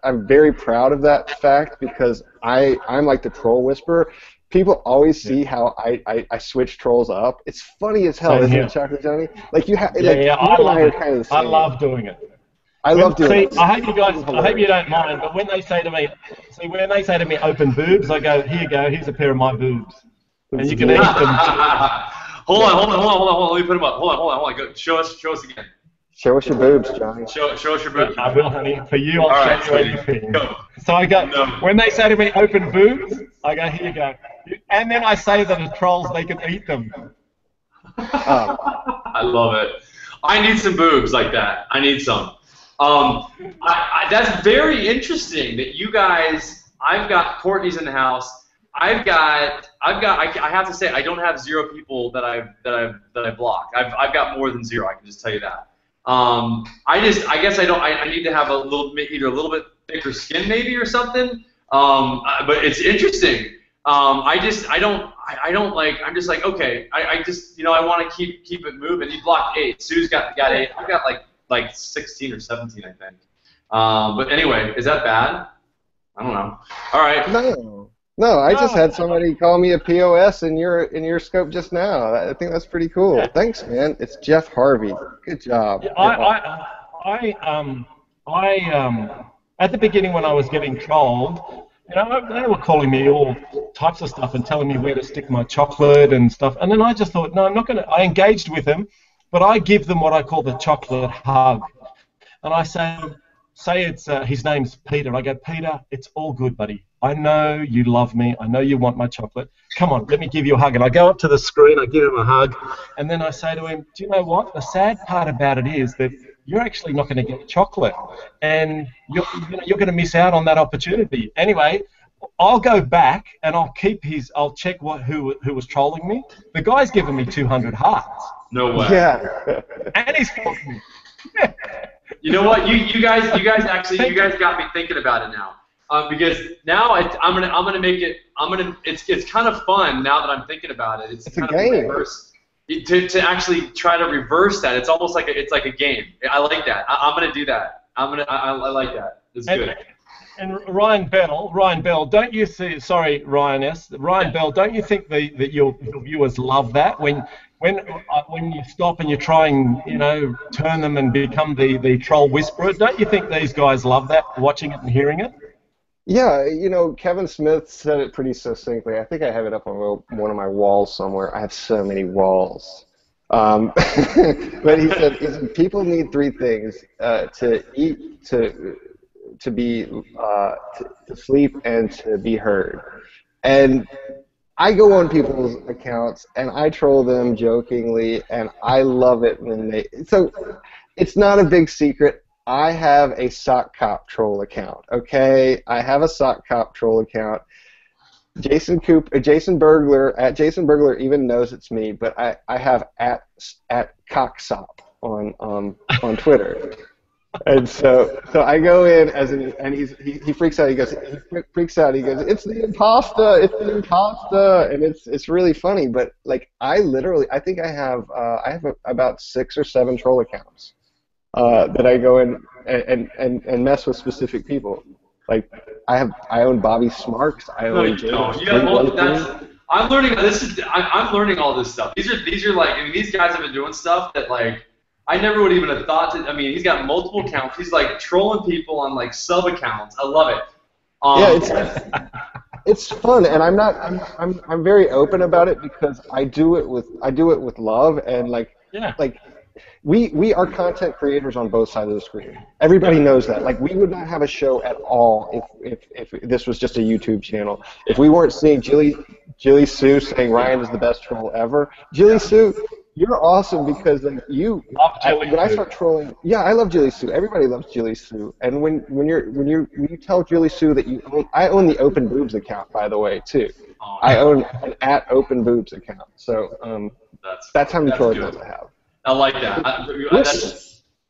I'm very proud of that fact because I'm like the troll whisperer. People always see how I switch trolls up. It's funny as hell, isn't it, Chocolate Johnny? Like you have, I love doing it. I love doing it. I hope you guys, I hope you don't mind, but when they say to me, open boobs, I go, here you go, here's a pair of my boobs, and you can eat them. Hold on. Let me put them up. Hold on. Go, show us again. Show us your boobs, Johnny. Show us your boobs. I will, honey. For you, I'll show you anything. Go. So I go, when they say to me, open boobs, I go, here you go. And then I say that the trolls, they can eat them. I love it. I need some boobs like that. I need some. That's very interesting that you guys, I've got Courtney's in the house. I have to say, I don't have 0 people that I block. I've got more than 0. I can just tell you that. I guess I need to have either a little bit thicker skin maybe or something. But it's interesting. I'm just like, okay, I just, you know, I want to keep it moving. You blocked 8. Sue's got 8. I've got like 16 or 17, I think. But anyway, is that bad? I don't know. All right. No, I just had somebody call me a POS in your scope just now. I think that's pretty cool. Yeah. Thanks, man. It's Jeff Harvey. Good job. Yeah, at the beginning when I was getting trolled, you know, they were calling me all types of stuff and telling me where to stick my chocolate and stuff. And then I just thought, no, I'm not going to. I engaged with them, but I give them what I call the chocolate hug. And I say it's his name's Peter. I go, Peter, it's all good, buddy. I know you love me. I know you want my chocolate. Come on, let me give you a hug. And I go up to the screen, I give him a hug, and then I say to him, do you know what? The sad part about it is that you're actually not going to get chocolate, and you're going to miss out on that opportunity. Anyway, I'll go back and I'll check who was trolling me. The guy's given me 200 hearts. No way. Yeah. And he's called me. You know what? You guys got me thinking about it now. Because now I'm gonna make it. It's kind of fun now that I'm thinking about it. It's kind a game. Reverse, to actually try to reverse that. It's almost like it's like a game. I like that. I'm gonna do that. I like that. It's good. And Ryan Bell, don't you see? Sorry, Ryan S. Ryan Bell, don't you think that your viewers love that when you stop and you try and turn them and become the troll whisperer? Don't you think these guys love that, watching it and hearing it? Yeah, Kevin Smith said it pretty succinctly. I think I have it up on one of my walls somewhere. I have so many walls. But he said, people need three things: to eat, to sleep, and to be heard. And I go on people's accounts and I troll them jokingly, and I love it when So it's not a big secret. I have a Sock Cop troll account. Okay, I have a Sock Cop troll account. Jason Burglar even knows it's me, but I have at Cocksop on Twitter. And so I go in and he freaks out. He goes, it's the imposter, and it's really funny. But like I think I have about 6 or 7 troll accounts that I go in and mess with specific people. Like I own Bobby Smarks. I own I'm learning I'm learning all this stuff. These are like, I mean, these guys have been doing stuff that like I never would even have thought to. I mean, he's got multiple accounts. He's like trolling people on like sub accounts. I love it. Yeah, it's fun, and I'm very open about it because I do it with love, and like we are content creators on both sides of the screen. Everybody knows that. Like, we would not have a show at all if this was just a YouTube channel. If we weren't seeing Jilly Sue saying Ryan is the best troll ever. Jilly Sue, you're awesome because when I start trolling, I love Jilly Sue. Everybody loves Jilly Sue. And when you tell Jilly Sue that I own the Open Boobs account, by the way, too. I own an @Open Boobs account. So that's how many troll accounts I have. I like that.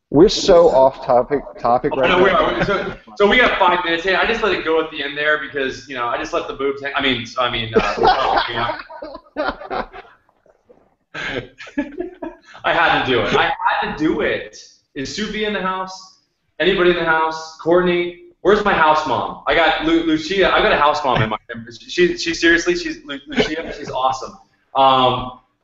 We're so off topic right now. We are. So we got 5 minutes. Hey, I just let it go at the end there because I just let the boobs hang. I mean. I had to do it. I had to do it. Is Sue in the house? Anybody in the house? Courtney? Where's my house mom? I got Lucia. I got a house mom in my. She seriously. She's Lucia. She's awesome.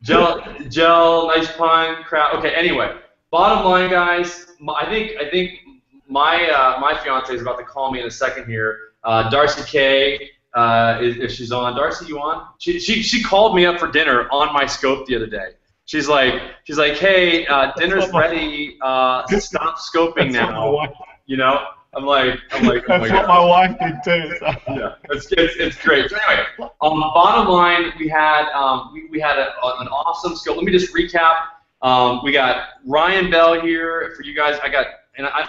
Gel, nice pun, crowd. Okay, anyway, bottom line, guys, I think my fiance is about to call me in a second here. Darcy K, if she's on. Darcy, you on? She called me up for dinner on my scope the other day. She's like, hey, dinner's ready. Stop scoping now. I'm like, oh my God. That's what my wife did too. So. Yeah, it's great. So anyway, bottom line, we had an awesome skill. Let me just recap. We got Ryan Bell here for you guys. By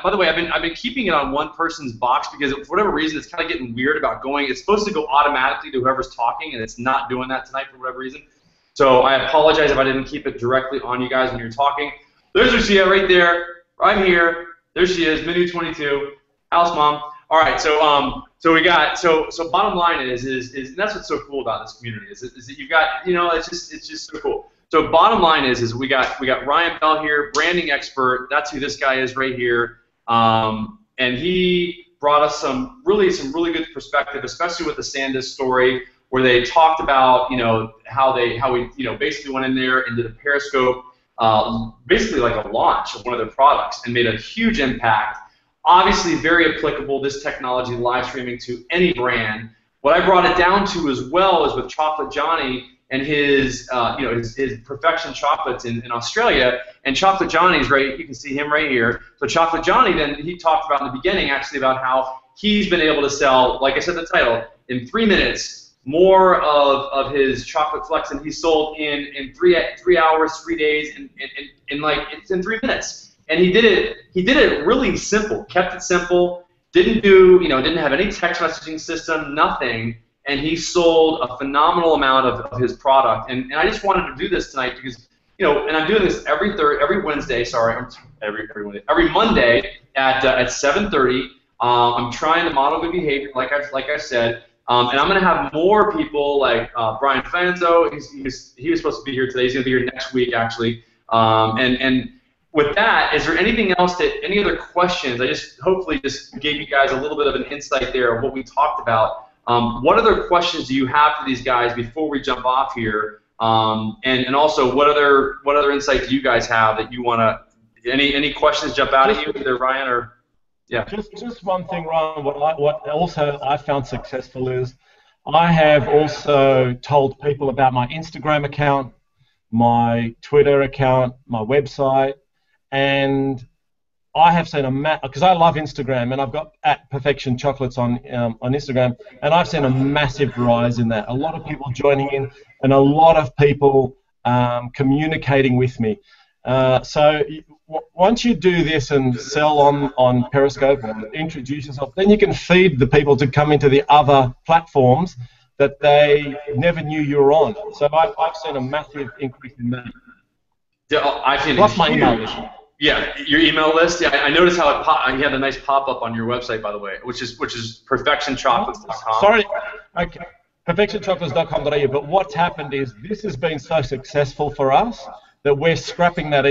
the way, I've been keeping it on one person's box because for whatever reason it's kind of getting weird about going. It's supposed to go automatically to whoever's talking, and it's not doing that tonight for whatever reason. So I apologize if I didn't keep it directly on you guys when you're talking. There's Lucia right there. I'm here. There she is, Minu 22. House mom. All right, so we got bottom line is and that's what's so cool about this community is that you've got it's just so cool. So bottom line is we got Ryan Bell here, branding expert. That's who this guy is right here, and he brought us some really good perspective, especially with the SanDisk story where they talked about how we basically went in there and did a Periscope, basically like a launch of one of their products and made a huge impact. Obviously very applicable, this technology live streaming to any brand. What I brought it down to as well is with Chocolate Johnny and his Perfection chocolates in Australia. And Chocolate Johnny's right, you can see him right here. So Chocolate Johnny, then he talked about in the beginning actually about how he's been able to sell, like I said in the title, in 3 minutes more of his chocolate flex than he sold in 3 hours, 3 days, in like it's in 3 minutes. And he did it really simple, kept it simple, didn't have any text messaging system, nothing, and he sold a phenomenal amount of his product. And I just wanted to do this tonight because, and I'm doing this every Monday at 7:30. I'm trying to model good behavior, like I said, and I'm going to have more people like Brian Fanzo. He was supposed to be here today. He's going to be here next week, actually, with that, is there anything else any other questions? I just hopefully just gave you guys a little bit of an insight there of what we talked about. What other questions do you have for these guys before we jump off here? And also, what other insight do you guys have that you want to? Any questions jump out at you, either Ryan or? Yeah. Just one thing, Ryan. What also I found successful is I have also told people about my Instagram account, my Twitter account, my website, and I have seen because I love Instagram, and I've got @Perfection Chocolates on Instagram, and I've seen a massive rise in that. A lot of people joining in, and a lot of people communicating with me. So once you do this and sell on Periscope or introduce yourself, then you can feed the people to come into the other platforms that they never knew you were on. So I've seen a massive increase in that. Yeah, I've seen plus my email list. Yeah, your email list. Yeah, I noticed how you had a nice pop-up on your website, by the way, which is perfectionchocolates.com. Sorry, okay, perfectionchocolates.com.au. But what's happened is this has been so successful for us that we're scrapping that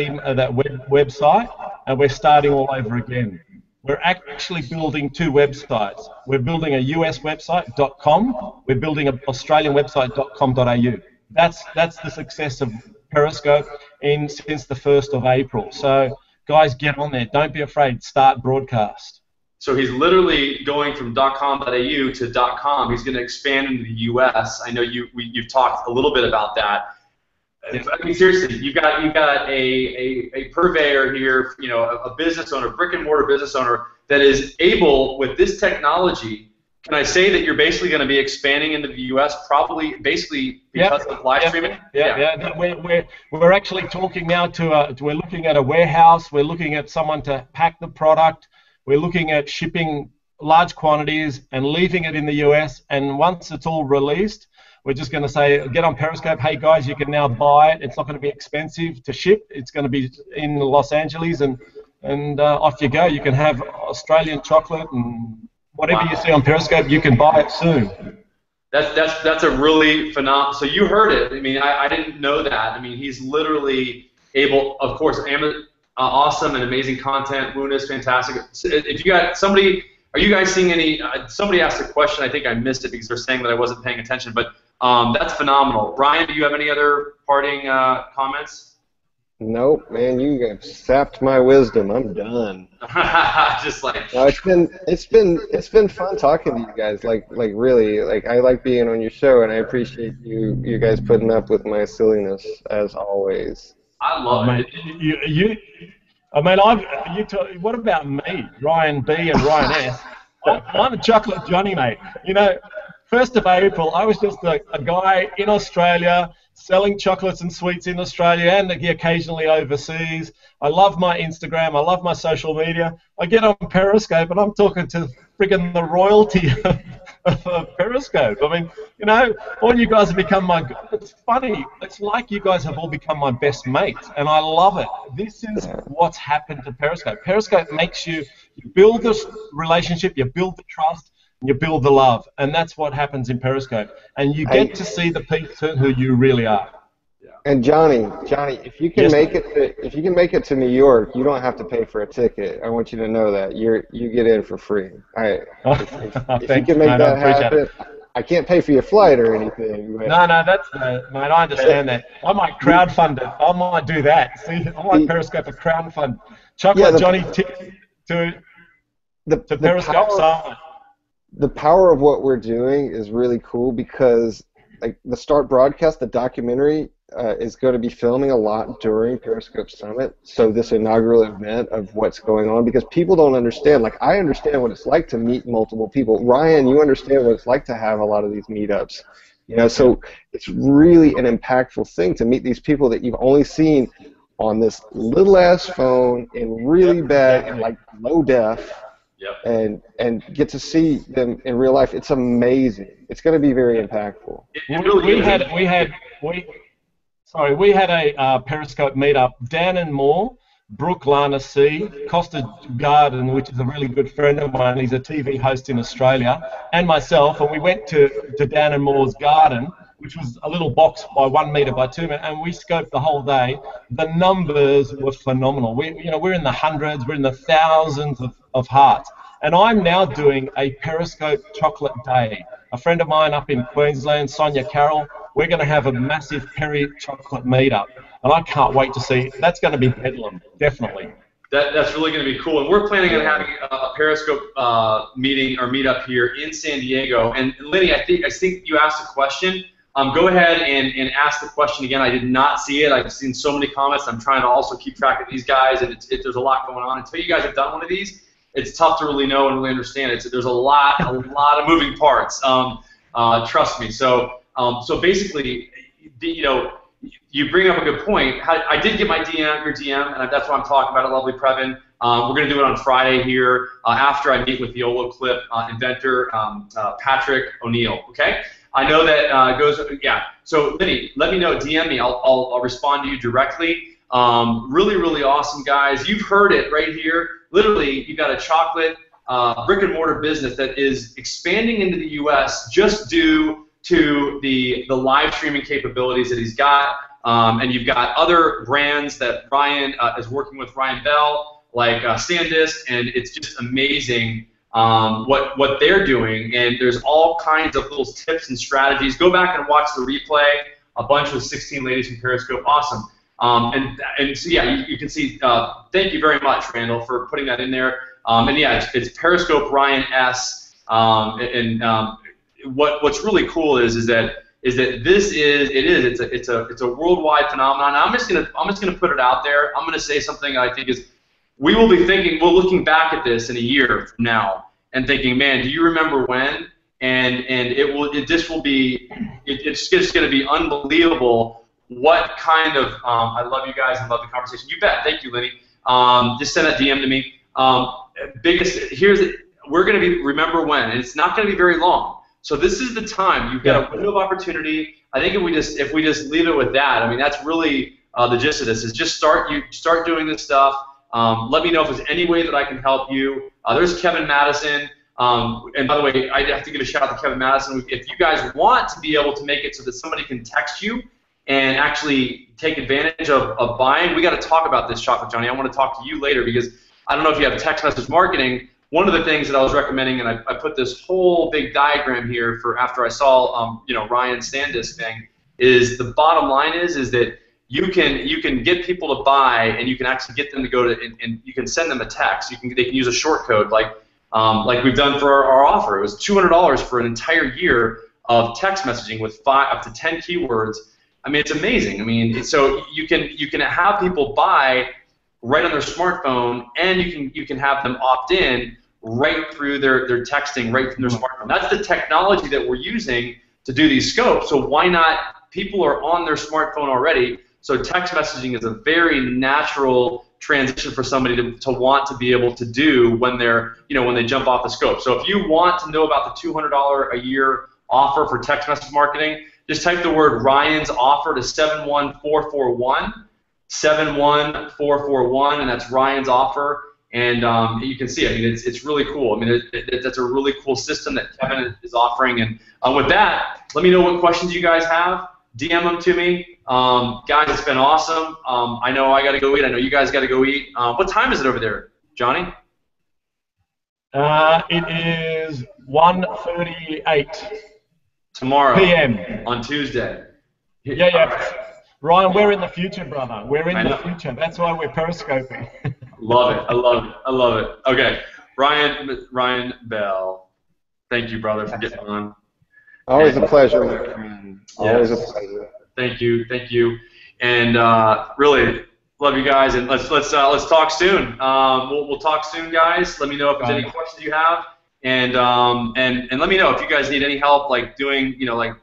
website and we're starting all over again. We're actually building two websites. We're building a US website, .com. We're building an Australian website, .com.au. That's the success of Periscope since the 1st of April. So, guys, get on there. Don't be afraid. Start broadcast. So he's literally going from .com.au to .com. He's going to expand into the US. I know you've talked a little bit about that. I mean, seriously, you've got a purveyor here, you know, a business owner, brick and mortar business owner that is able, with this technology, can I say that you're basically going to be expanding into the U.S. probably basically because of live streaming? Yeah. We're actually talking now we're looking at a warehouse. We're looking at someone to pack the product. We're looking at shipping large quantities and leaving it in the U.S. And once it's all released, we're just going to say, get on Periscope. Hey, guys, you can now buy it. It's not going to be expensive to ship. It's going to be in Los Angeles, and off you go. You can have Australian chocolate and whatever you see on Periscope, you can buy it soon. That's a really phenomenal. So you heard it. I mean, I didn't know that. I mean, he's literally able, of course, awesome and amazing content. Woon is fantastic. If you got somebody, are you guys seeing any? Somebody asked a question. I think I missed it because they're saying that I wasn't paying attention. But that's phenomenal. Ryan, do you have any other parting comments? Nope, man. You have sapped my wisdom. I'm done. Just like. No, it's been fun talking to you guys. Like really, like I like being on your show, and I appreciate you guys putting up with my silliness as always. I love it. What about me, Ryan B and Ryan S? I'm a chocolate Johnny, mate. You know, 1st of April, I was just a guy in Australia selling chocolates and sweets in Australia and occasionally overseas. I love my Instagram. I love my social media. I get on Periscope and I'm talking to friggin' the royalty of Periscope. I mean, you know, all you guys have become it's funny. It's like you guys have all become my best mates, and I love it. This is what's happened to Periscope. Periscope makes you build this relationship, you build the trust, and you build the love, and that's what happens in Periscope. And you get to see the people who you really are. And Johnny, if you can make it to New York, you don't have to pay for a ticket. I want you to know that you get in for free. If you can make that happen, I can't pay for your flight or anything. But. No, that's mate. I understand that. I might crowdfund it. I might do that. See, I might Periscope a crowdfund. Chocolate Johnny ticket to Periscope. The power of what we're doing is really cool because, like, the Start broadcast, the documentary, is going to be filming a lot during Periscope Summit. So this inaugural event of what's going on, because people don't understand. Like, I understand what it's like to meet multiple people. Ryan, you understand what it's like to have a lot of these meetups. You know, so it's really an impactful thing to meet these people that you've only seen on this little ass phone in really bad and like low def. Yep. And get to see them in real life. It's amazing. It's going to be very impactful. We had a Periscope meetup. Dan and Moore, Brooke Lana C, Costa Garden, which is a really good friend of mine. He's a TV host in Australia, and myself, and we went to Dan and Moore's garden, which was a little box by 1 meter by 2 meter, and we scoped the whole day. The numbers were phenomenal. We're in the hundreds, we're in the thousands of hearts. And I'm now doing a Periscope chocolate day. A friend of mine up in Queensland, Sonia Carroll, we're going to have a massive Peri chocolate meetup. And I can't wait to see. That's going to be bedlam, definitely. That's really going to be cool. And we're planning on having a Periscope meeting or meetup here in San Diego. And Lenny, I think you asked a question. Go ahead and ask the question again. I did not see it. I've seen so many comments. I'm trying to also keep track of these guys, and there's a lot going on. Until you guys have done one of these, it's tough to really know and really understand. There's a lot of moving parts. Trust me. So basically, you bring up a good point. I did get your DM, and that's what I'm talking about, lovely Previn. We're going to do it on Friday here after I meet with the Olo Clip inventor, Patrick O'Neill. Okay? I know that goes, yeah. So Lenny, let me know. DM me. I'll respond to you directly. Really, really awesome, guys. You've heard it right here. Literally, you've got a chocolate brick and mortar business that is expanding into the U.S. just due to the live streaming capabilities that he's got. And you've got other brands that Ryan is working with, Ryan Bell, like SanDisk, and it's just amazing what they're doing. And there's all kinds of little tips and strategies. Go back and watch the replay. A bunch with 16 ladies from Periscope. Awesome. And so yeah, you can see. Thank you very much, Randall, for putting that in there. And yeah, it's Periscope Ryan S. What's really cool is that it's a worldwide phenomenon. I'm just gonna put it out there. I'm gonna say something I think is, we will be looking back at this in a year from now and thinking, man, do you remember when? And it's just gonna be unbelievable. What kind of I love you guys and love the conversation. You bet. Thank you, Lenny. Just send that DM to me. We're gonna be remember when, and it's not gonna be very long. So this is the time. You've got a window of opportunity. I think if we just leave it with that, I mean, that's really the gist of this. Is just start doing this stuff. Let me know if there's any way that I can help you. There's Kevin Madison. And by the way, I have to give a shout out to Kevin Madison. If you guys want to be able to make it so that somebody can text you and actually take advantage of buying, we got to talk about this, Chocolate Johnny. I want to talk to you later, because I don't know if you have text message marketing. One of the things that I was recommending, and I put this whole big diagram here for after I saw Ryan's SanDisk thing, is the bottom line is that you can get people to buy, and you can actually get them to go to, and you can send them a text. They can use a short code like we've done for our offer. It was $200 for an entire year of text messaging with up to 10 keywords. I mean, it's amazing. I mean, so you can have people buy right on their smartphone, and you can have them opt in right through their texting right from their smartphone. That's the technology that we're using to do these scopes. So why not? People are on their smartphone already. So text messaging is a very natural transition for somebody to want to be able to do when they jump off the scope. So if you want to know about the $200 a year offer for text message marketing, just type the word Ryan's offer to 71441. 71441, and that's Ryan's offer, and you can see. I mean, it's really cool. I mean, that's a really cool system that Kevin is offering. And with that, let me know what questions you guys have. DM them to me, guys. It's been awesome. I know I got to go eat. I know you guys got to go eat. What time is it over there, Johnny? It is 1:38 tomorrow p.m. on Tuesday. Yeah. Ryan, we're in the future, brother. We're in the future. That's why we're periscoping. Love it. I love it. Okay, Ryan Bell. Thank you, brother, for getting on. Always a pleasure, my friend. Always a pleasure. Thank you. And really love you guys. And let's talk soon. We'll talk soon, guys. Let me know if there's any questions you have. And let me know if you guys need any help, like doing like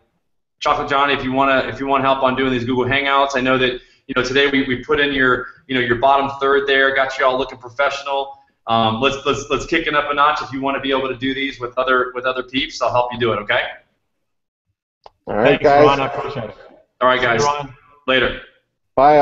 Chocolate Johnny, if you want help on doing these Google Hangouts. I know that today we put in your bottom third there, got you all looking professional. Let's kick it up a notch. If you want to be able to do these with other peeps, I'll help you do it. Okay. All right, Thanks, guys. Ryan, I appreciate it. All right, guys. See you, Ryan. Later. Bye.